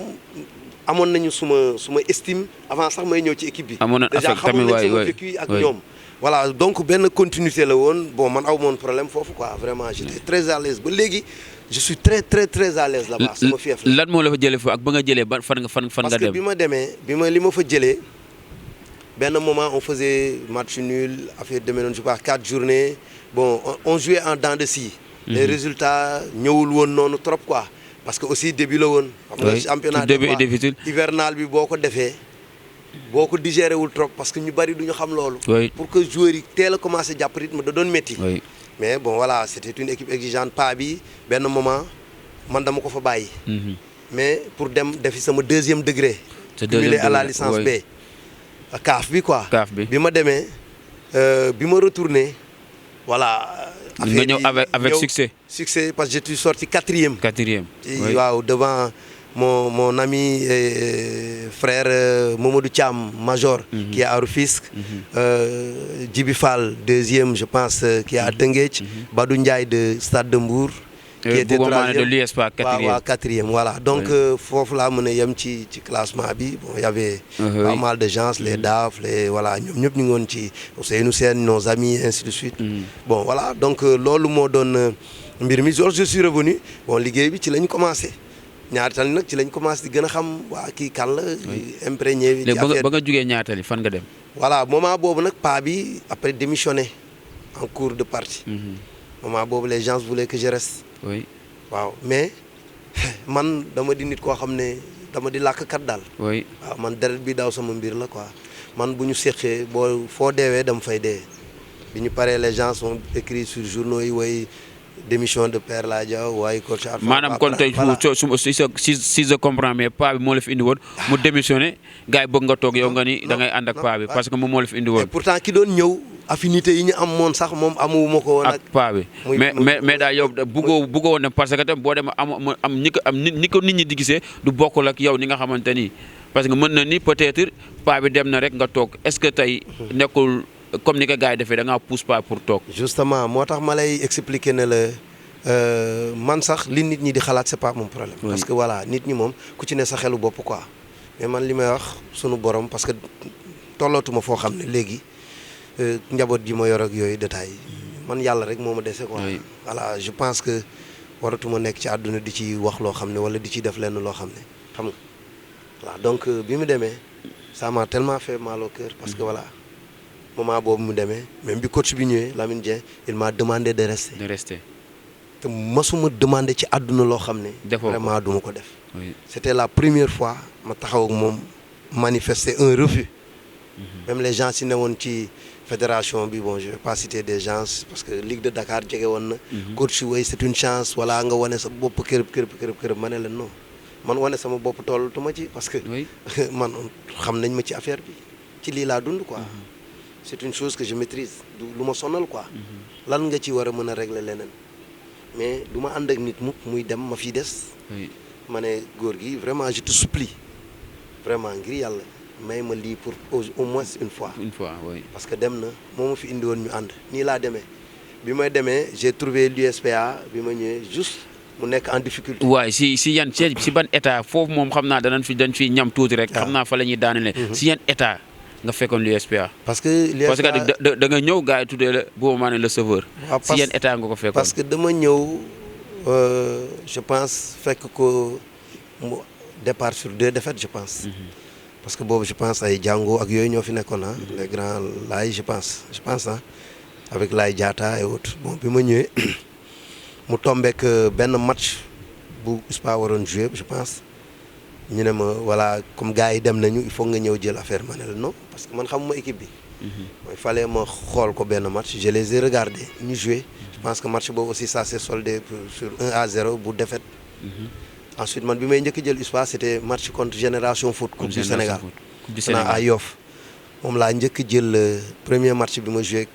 amoon nañu suma estime avant sax may ñëw ci équipe bi. amoon na affect tamit waay déjà xamoon nañ sama vécu ak ñoom. voilà donc benn continuité la woon bon man aw moon problème foofu quoi vraiment j'étais très à l'aise ba léegi je suis très très très à l'aise là-bas sama fief la. lan moo la fa jëlee fa ak ba nga jëlee ba fan nga dem. parce que bi ma demee li ma fa jëlee benn moment on faisait match nul affaire demee noonu je crois 4 journées bon on jouait en dents de scie. les résultats ñëwul woon noonu trop quoi parce que aussi début la woon. xam nga championnat début est difficile. hivernal bi boo ko defee. boo ko digéré wul trop parce que ñu bari du ñu xam loolu. pour que joueurs yi teel a commencé jàpp rythme da doon métti. mais bon voilà c'était une équipe exigeante pa bi benn moment man dama ko fa bàyyi. mais pour dem defi sama deuxième degré. cumulé à la licence B. CAF bi quoi. bi ma demee bi ma retourné voilà. nga ñëw avec succès parce que je suis sorti quatrième. oui. waaw devant mon ami et frère Mamadou Thiam major. qui est à Rufisque. Djibi Fall deuxième je pense qui est à Teungueth. Badou Ndiaye de Stade de Mbour. qui était troisième de l'USPA quatrième. waaw quatrième voilà donc foofu laa mën a yem ci classement bi bon y avait pas mal de gens les DAF les voilà ñoom ñëpp ñu ngi woon ci Ousseynou Sène nos amis ainsi de suite. bon voilà donc loolu moo doon mbir mi je suis revenu bon liggéey bi ci lañ commencé Ñaari Tali nag ci lañ commencé di gën a xam waa kii kan la. imprégné bi ci affaire ba nga jugee Ñaari Tali fan nga dem. voilà moment boobu nag paa bi après démissionné en cours de partie. moment boobu les gens voulaient que je reste. oui waaw mais man dama di nit koo xam ne dama di làkkat daal. oui waaw man deret bi daw sama mbir la quoi man bu ñu séqee boo foo deewee dama fay dee bi ñu paree les gens sont écrits sur journaux yi way démission de Père Ladia waaye coach Alpha. maanaam kon tey si je comprends mais paa bi moo la fi indi woon mu démissionné gars yi bëgg nga toog yow nga ni da ngay ànd ak paa bi parce que moom moo la fi indi woon. pourtant ki doon ñëw affinité yi ñu am moon sax moom amuwuma ko woon ak paa bi mais daal yow bëggoo woon ne parce que tam boo demee am ñi ko nit ñi di gisee du bokkul ak yow ni nga xamante ni parce que mën na ni peut-être paa bi dem na rek nga toog est-ce que tey nekkul. comme ni ko gars yi defee da ngaa pousse pas pour toog. justement moo tax ma lay expliquer ne la man sax li nit ñi di xalaat c'est pas mon problème. Oui. Parce que voilà nit ñi moom ku ci ne sa xelu bopp quoi. mais man li may wax sunu borom parce que tollootuma foo xam ne léegi njaboot ji ma yor ak yooyu détails man yàlla rek moo ma dese quoi. Oui. Voilà je pense que waratuma nekk ci àdduna di ci wax loo xam ne wala di ci def lenn loo xam ne xam nga voilà donc bi mu demee ça m'a tellement fait mal au cœur parce que voilà. moment boobu mu demee même bi coach bi ñëwee Lamine Dieng il m'a demandé de rester. de rester. te masuma demandé ci àdduna loo xam ne. vraiment duma ko def. oui c'était la première fois ma taxaw ak moom manifester un refus. même les gens si ne woon ci fédération bi bon je vais pas citer des gens parce que Ligue de Dakar jege woon na. coach way c'est une chance voilà nga wane sa bopp kërëb ma ne la non man wane sama bopp tollatuma ci parce que. man xam nañ ma ci affaire bi ci lii laa dund quoi. c'est une chose que je maîtrise du lu ma sonal quoi. lan nga ci war a mën a régler leneen mais du ma ànd ak nit mukk muy dem ma fiy des. ma ne góor gi vraiment je te supplie vraiment ngir yàlla may ma lii pour au moins une fois. Oui. parce que dem na moo ma fi indi woon ñu ànd nii laa demee bi may demee j'ai trouvé l'USPA bi ma ñëwee juste mu nekk en difficulté. waaye si yan si ban état foofu moom xam naa dañ fi ñam tuuti rek. xam naa fa la ñuy daanele. si yan état. nga fekkoon l'USPA. parce que da nga ñëw gars yi tuddee la boobu maa ne le sauveur. si yan état nga ko fekkoon. parce que dama ñëw je pense fekk ko mu départ sur 2 défaites je pense. parce que boobu je pense ay jàngoo ak yooyu ñoo fi nekkoon ah. les grands laay je pense ah avec Laye Diatta et autres bon bi ma ñëwee mu tombeek benn match bu USPA waroon jouer je pense. ñu ne ma voilà comme gars yi dem nañu il faut nga ñëw jël affaire ma ne la non parce que man xamuma équipe bi. il fallait ma xool ko benn match je les ai regardés ñu joué. je pense que match boobu aussi ça s'est soldé sur 1-0 bu défaite. ensuite man bi may njëkk jël USPA c'était match contre Génération Foot. Coupe du Sénégal à Yoff. moom laa njëkk jël premier match bi ma joué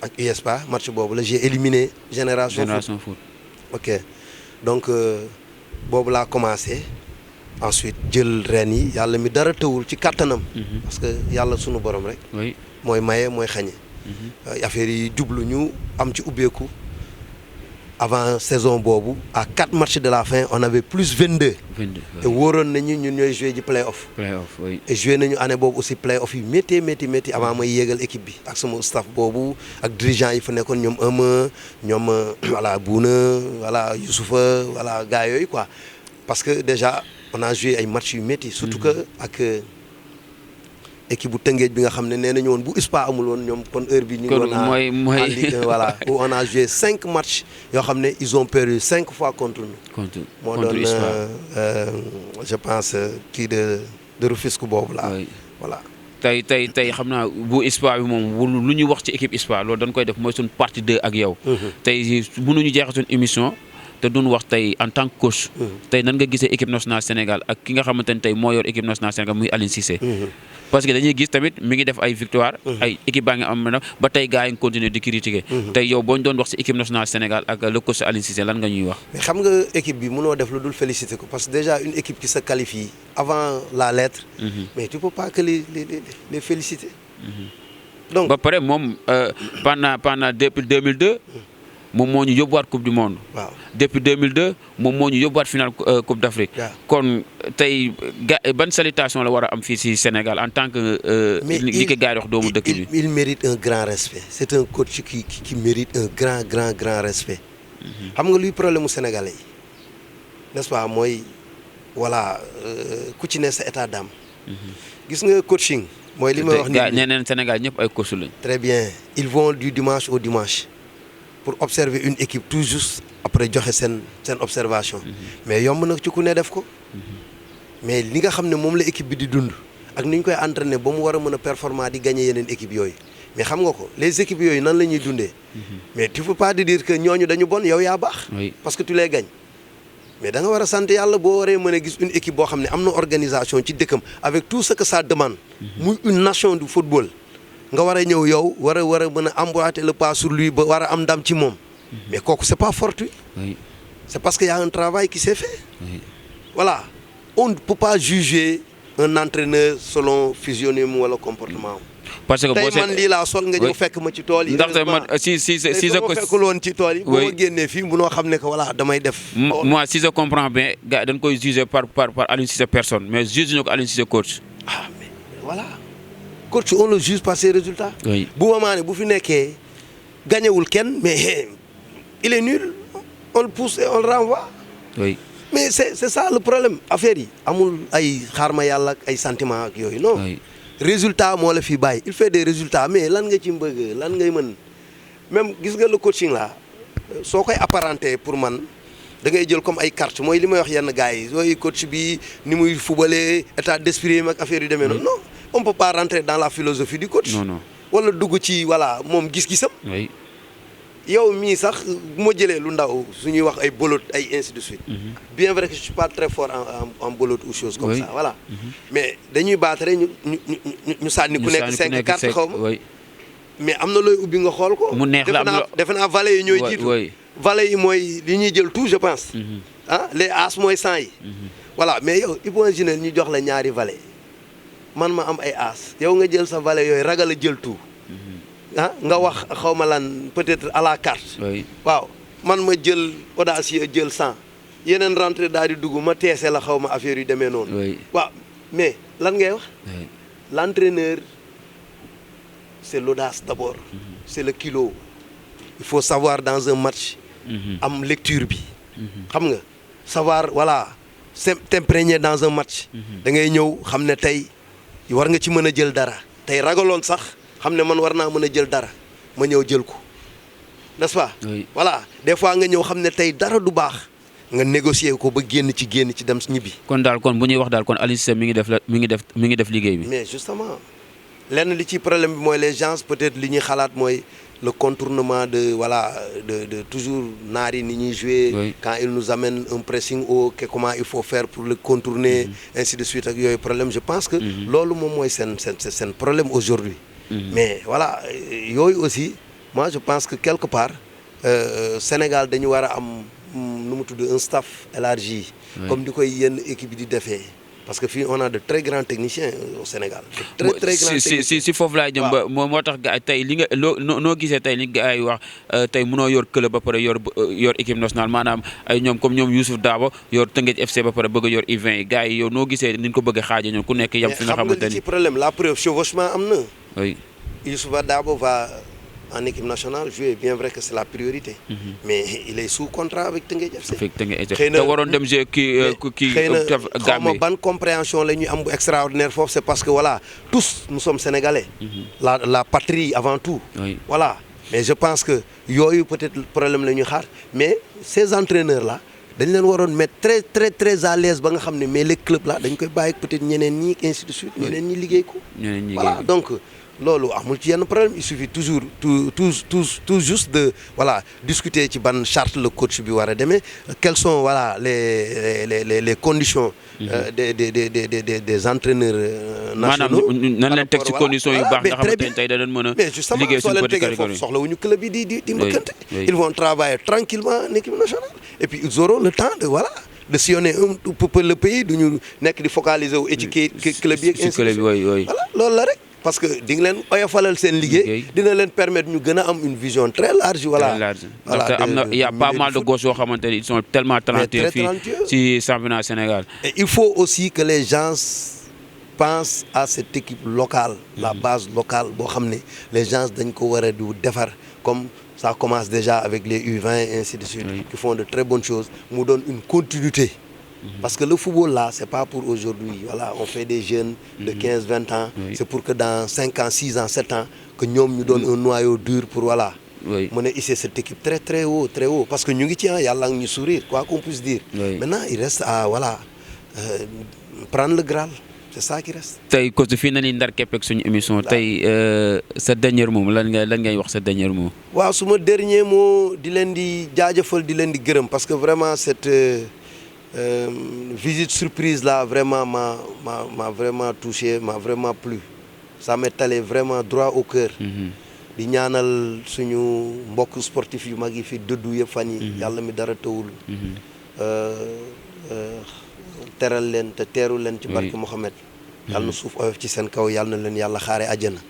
ak USPA match boobu la j'ai éliminé Génération Foot. ok donc boobu laa commencé. ensuite jël reen yi yàlla mi dara tëwul ci kàttanam. parce que yàlla sunu borom rek. mooy maye mooy xañe. affaire yi jublu ñu am ci ubbeeku avant saison boobu à 4 matchs de la fin on avait plus 22. te wóoroon nañu ñun ñooy joué ji play-off. oui. et joué nañu année boobu aussi play-off yi métti avant may yéegal équipe bi ak sama staff boobu ak dirigeant yi fa nekkoon ñoom Eumeu ñoom voilà Bouna voilà Youssoufa voilà gars yooyu quoi parce que déjà. on a joué ay matchs yu métti surtout que ak équipe bu Tëngéej bi nga xam ne nee nañu woon bu USPA amul woon ñoom kon heure bi ñu ngi woon en Ligue 1 voilà où on a joué 5 matchs yoo xam ne ils ont perdu 5 fois contre nous. moo doon je pense kii de Rufisque boobu la voilà. tey xam naa bu USPA bi moom lu ñu wax ci équipe USPA loolu dañ koy def mooy suñ partie 2 ak yow. tey mënuñu jeexal suñ émission. te duñ wax tey en tant que coach. tey nan nga gisee équipe nationale Sénégal ak ki nga xamante ne tey moo yor équipe nationale Sénégal muy Aliou Cissé. parce que dañuy gis tamit mi ngi def ay victoire. ay équipe baa ngi am ba tey gars yi ngi continuer di critiquer. tey yow boo ñu doon wax ci équipe nationale Sénégal ak le coach Aliou Cissé lan nga ñuy wax. mais xam nga équipe bi mënoo def lu dul féliciter ko parce que déjà une équipe qui se qualifie avant la lettre. mais tu peux pas que les féliciter. donc ba pare moom pendant depuis 2002. moom moo ñu yóbbuwaat coupe du monde. waaw depuis 2002 moom moo ñu yóbbuwaat finale coupe d'Afrique. kon tey ban salutation la war a am fii ci Sénégal en tant que. li ko gars yi wax doomu dëkk bi. il mérite un grand respect c'est un coach qui mérite un grand respect. xam nga luy problème mu sénégalais yi n'est-ce pas mooy voilà ku ci ne sa état d'âme. gis nga coaching. mooy li may wax nii nee neen Sénégal ñëpp ay coach lañ. très bien ils vont du dimanche au dimanche pour observer une équipe tout juste après joxe seen observation. mais yomb na ci ku ne def ko. mais li nga xam ne moom la équipe bi di dund ak ni ñu koy entraîner ba mu war a mën a performant di gagner yeneen équipe yooyu mais xam nga ko les équipes yooyu nan la ñuy dundee. mais tu peux pas te dire que ñooñu dañu bon yow yaa baax. parce que tu les gagnes. mais da nga war a sant yàlla boo waree mën a gis une équipe boo xam ne am na organisation ci dëkkam avec tout ce que ça demande. muy une nation du football. nga war a ñëw yow war a mën a emboîter le pas sur lui ba war a am ndam ci moom. mais kooku c'est pas fortuit. c'est parce que y a un travail qui s'est fait. voilà on ne peut pas juger un entraîneur selon physionomie wala comportement. parce que tey man lii laa sol nga ñëw fekk ma ci tool yi. ndaxte man si ma fekkul woon ci tool yi. boo ma génnee fii munoo xam ne que voilà damay def. moi si je comprends bien gars dañ koy juger par Aliou Cissé personne mais juge ñu ko Aliou Cissé coach. ah mais voilà coach on le juge par ses résultats. bu moment ne bu fi nekkee gañewul kenn mais il est nul on le pousse et on le renvoie. oui mais c'est ça le problème affaire yi amul ay xaarma yàlla ak ay sentiments ak yooyu non. résultat moo la fi bàyyi il fait des résultats mais lan nga ci bëgg lan ngay mën même gis nga le coaching là soo koy apparenté pour man da ngay jël comme ay carte mooy li may wax yenn gars yi sooy coach bi ni muy fubalee état d'esprit ak affaire yu demee noonu non on peut pas rentrer dans la philosophie du coach. non wala dugg ci voilà moom gis-gisam. yow mii sax bu ma jëlee lu ndaw su ñuy wax ay bolot ay ainsi de suite. bien vrai que je suis pas très fort en bolot ou chose comme ça voilà. mais dañuy baatare ñu sànni ku nekk 5 cartes xaw ma. mais am na looy ubbi nga xool ko. mu neex la defe naa valet yi ñooy jiitu. valet yi mooy li ñuy jël tout je pense. ah les as mooy 100 yi. voilà mais yow imagine ñu jox la ñaari valet man ma am ay as yow nga jël sa valet yooyu ragal a jël tout. ah nga wax xaw ma lan peut-être à la carte. waaw man ma jël audacieux jël 100 yeneen rentrée daal di dugg ma teese la xaw ma affaire yu demee noonu. waaw mais lan ngay wax. l'entraîneur c'est l'audace d'abord. c'est le kilo. il faut savoir dans un match. am lecture bi. xam nga savoir voilà t'imprégner dans un match. da ngay ñëw xam ne tey war nga ci mën a jël dara tey ragaloon sax. xam ne man war naa mën a jël dara ma ñëw jël ko n'est-ce pas. voilà des fois nga ñëw xam ne tey dara du baax nga négocier ko ba génn ci dem ñibbi. kon daal kon bu ñuy wax daal kon Aliou Cissé mi ngi def liggéey bi. mais justement lenn li ci problème bi mooy les gens peut-être li ñuy xalaat mooy le contournement de voilà de toujours naar yi ni ñuy jouer. quand ils nous amènent un pressing haut comment il faut faire pour le contourner. ainsi de suite ak yooyu problème je pense que. loolu moom mooy seen problème aujourd'hui. mais voilà yooyu aussi moi je pense que quelque part Sénégal dañu war a am nu mu tudd un staff élargi. comme di koy yenn équipe yi di defee parce que fii on a de très grands techniciens au Sénégal. de très grands techniciens si foofu laay jëm ba moo tax gars tey li nga noo gisee tey li gars yi wax tey mënoo yor club ba pare yor équipe nationale maanaam ay ñoom comme ñoom Youssouf Dabo yor Teungueth FC ba pare bëgg a yor U20 yi gars yi yow noo gisee ni ñu ko bëgg a xaajee ñoom ku nekk yam fi nga xamante ni. mais xam nga li ci problème la preuve chevauchement am na. oui Youssouf Dabo va en équipe nationale jouer bien vrai que c'est la priorité. mais il est sous contrat avec Teungueth FC. xëy na te waroon dem jouer kii xëy na xaw ma ban compréhension la ñuy am bu extraordinaire foofu c'est parce que voilà tous nous sommes sénégalais. la patrie avant tout. voilà mais je pense que yooyu peut-être problème la ñuy xaar mais ces entraîneurs là dañ leen waroon mettre très très très à l'aise ba nga xam ne mais les clubs là dañ koy bàyyi peut-être ñeneen ñi ainsi de suite ñeneen ñi liggéey ko. voilà donc. loolu amul ci yenn problème il suffit toujours tout juste de voilà discuter ci ban charte le coach bi war a demee quelles sont voilà les conditions. des entraîneurs nationaux. maanaam nan leen teg ci conditions yu baax nga xamante ne tey da doon mën a. mais justement soo leen tegee foofu soxlawuñu club yi di mbëkkante. ils vont travailler tranquillement en équipe nationale et puis ils auront le temps de voilà. de sillonner un peu le pays duñu nekk di focaliser wu ci club yi ak ainsi de suite voilà loolu la rek. parce que di nga leen oyofalal seen liggéey dina leen permettre ñu gën a am une vision très large. voilà très large ndaxte am na il y a pas mal de gosses yoo xamante ne ils sont tellement talentueux fii ci championnat Sénégal. et il faut aussi que les gens pensent à cette équipe locale. la base locale boo xam ne les gens dañ ko war a du defar comme ça commence déjà avec les U20 et ainsi de suite, qui font de très bonnes choses, nous donne une continuité. Parce que le football là, c'est pas pour aujourd'hui. Voilà, on fait des jeunes de 15-20 ans, c'est pour que dans 5 ans, 6 ans, 7 ans, que nous nous donne un noyau dur pour voilà. Mener ici cette équipe très très haut, très haut. Parce que nous il y a langue nous sourire, quoi qu'on puisse dire. Maintenant, il reste à voilà, prendre le Graal. C'est ça qui reste. Tay ko fi na ni ndar kep ak suñu émission tay sa dernier mot lan ngay wax sa dernier mot. Waaw suma dernier mot di len di jaajeufal di len di gërëm parce que vraiment cette visite surprise là vraiment m'a vraiment touché, m'a vraiment plu. Ça m'est allé vraiment droit au cœur. Di ñaanal suñu mbokk sportif yu mag yi fi dëddu yëpp fan yi yàlla mi dara tawul teral leen te teeru leen ci barke Mohamed yàlla na suuf oyof ci seen kaw yàlla na leen yàlla xaare àjjana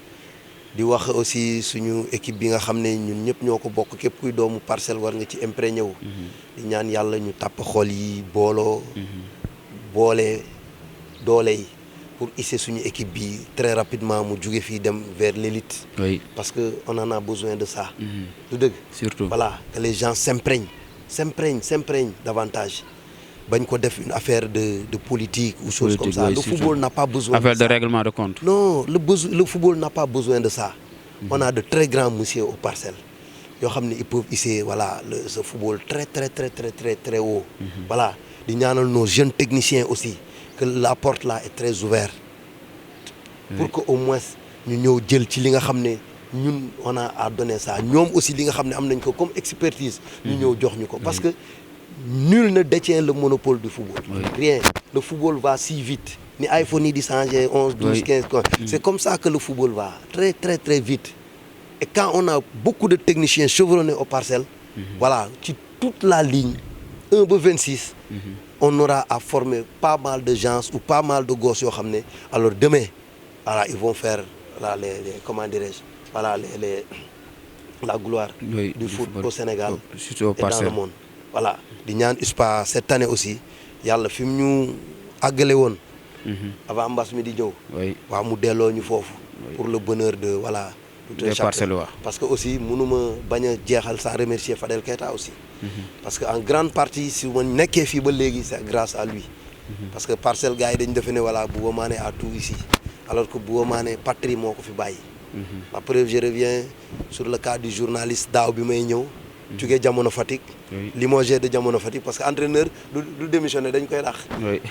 di wax aussi suñu équipe bi nga xam ne ñun ñëpp ñoo ko bokk képp kuy doomu Parcelles war nga ci imprégné wu di ñaan yàlla ñu tàpp xol yi booloo boole doole yi pour hisser suñu équipe bi très rapidement mu jóge fii dem vers l'élite parce que on en a besoin de ça du dëgg surtout voilà que les gens s'imprègnent davantage bañ ko def une affaire de politique ou chose comme ça. Le football n'a pas besoin affaire de règlement de compte. Non, le football n'a pas besoin de ça. On a de très grands messieurs aux Parcelles. Ils peuvent hisser voilà, ce football très haut. Voilà. Di ñaanal nos jeunes techniciens aussi, que la porte là est très ouverte. Pour que au moins ñu ñëw jël ci li nga xam ne ñun on a à donner ça. Ñoom aussi li nga xam ne am nañ ko comme expertise ñu ñëw jox ñu ko parce que nul ne détient le monopole du football. Rien. Le football va si vite. Ni iPhone ni changer 11, 12, 15. C'est comme ça que le football va. Très vite. Et quand on a beaucoup de techniciens chevronnés aux Parcelles, voilà, toute la ligne, 1 ba 26, on aura à former pas mal de gens ou pas mal de gosses. Alors demain, voilà, ils vont faire voilà, comment dirais-je, voilà, la gloire du foot au Sénégal et dans le monde. Voilà, di ñaan USPA cette année aussi yàlla fi mu ñu àggale woon avant mbas mi di ñëw waaw mu delloo ñu foofu pour le bonheur de voilà tout un chacun parce que aussi mënuma bañ a jeexal sans remercier Fadel Keita aussi parce que en grande partie si ma nekkee fii ba léegi c'est grâce à lui parce que Parcelles gars yi dañu defe ne voilà Bouba Mané a tout ici alors que Bouba Mané patrie moo ko fi bàyyi la preuve je reviens sur le cas du journaliste daaw bi may ñëw jógee jamono Fatick limogé de jamono Fatick parce que entraîneur du démissionné dañ koy dàq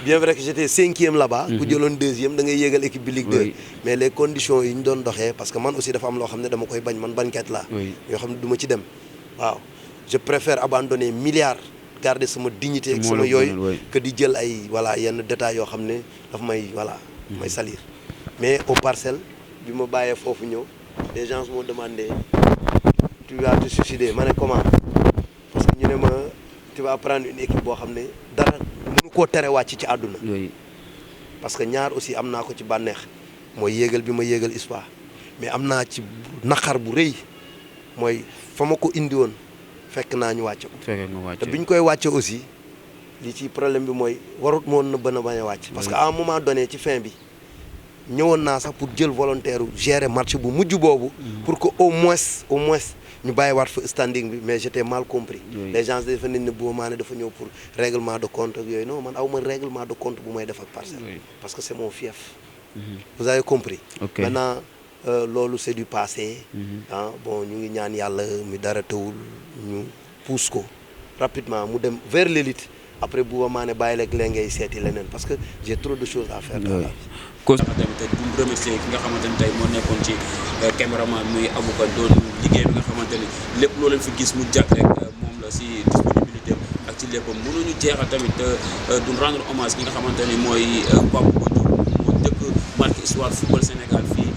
bien vrai que j'étais 5e là-bas ku jëloon 2e da ngay yéegal équipe bi Ligue 2 mais les conditions yi ñu doon doxee parce que man aussi dafa am loo xam ne dama koy bañ man bañkat la yoo xam ne du ma ci dem waaw je préfère abandonner milliards garder sama dignité ak sama yooyu que di jël ay voilà yenn détails yoo xam ne daf may voilà may salir mais aux Parcelles bi ma bàyyee foofu ñëw les gens m'ont demandé tu vas te suicider ma ne comment parce que ñu ne ma tu vas prendre une équipe boo xam ne dara mënu koo tere wàcc ci àdduna parce que ñaar aussi am naa ko ci bànneex mooy yéegal bi ma yéegal USPA mais am naa ci naqar bu rëy mooy fa ma ko indi woon fekk naa ñu wàcce ko te bi ñu koy wàcce aussi li ci problème bi mooy warut moon na bën a bañ a wàcc parce que à un moment donné ci fin bi ñëwoon naa sax pour jël volontaire gérer match bu mujj boobu pour que au moins ñu bàyyiwaat fa standing bi mais j'étais mal compris les gens dafa nañ ne Bouba Mané dafa ñëw pour règlement de compte ak yooyu non man awma règlement de compte bu may def ak Parcelles parce que c'est mon fief vous avez compris maintenant loolu c'est du passé bon ñu ngi ñaan yàlla mi dara tawul ñu pousse ko rapidement mu dem vers l'élite après Bouba Mané bàyyi leeg lee ngay seeti leneen parce que j'ai trop de choses à faire dans la vie cause tamit bu mu remercier ki nga xamante ni tey moo nekkoon ci caméraman muy Abouka doon liggéey bi nga xamante ni lépp loo leen fi gis mu jàkk rek moom la si disponibilité ak ci léppam mënuñu jeexal tamit du rendre hommage ki nga xamante ni mooy Pape Bouba Diop moo dëkk marqué histoire football Sénégal fii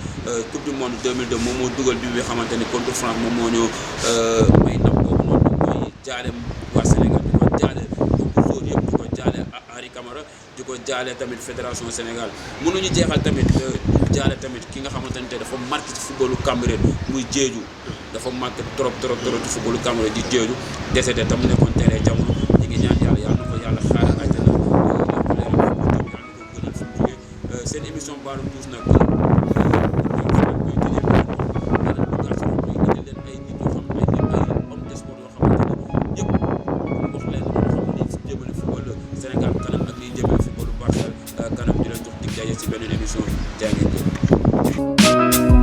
coupe du monde 2002 moom moo dugal bi nga xamante ni contre France moom moo ñu may ndam boobu noonu mooy jaale waa Sénégal di ko jaale bokku zone yëpp di ko jaale Henri Camara di ko jaale tamit fédération Sénégal mënuñu jeexal tamit jaale tamit ki nga xamante ne dafa marqué ci footballu Cameroun muy Diédhiou dafa marqué trop ci footballu Cameroun di Diédhiou décédé tam nekkoon terrain jamono ñi ngi ñaan yàlla yàlla na ko yàlla xaar àjjana yàlla ko gënal fu mu jógee seen émission Ballon Touche nag koy tëjee daje si beneen émission jaa ngeen jëf.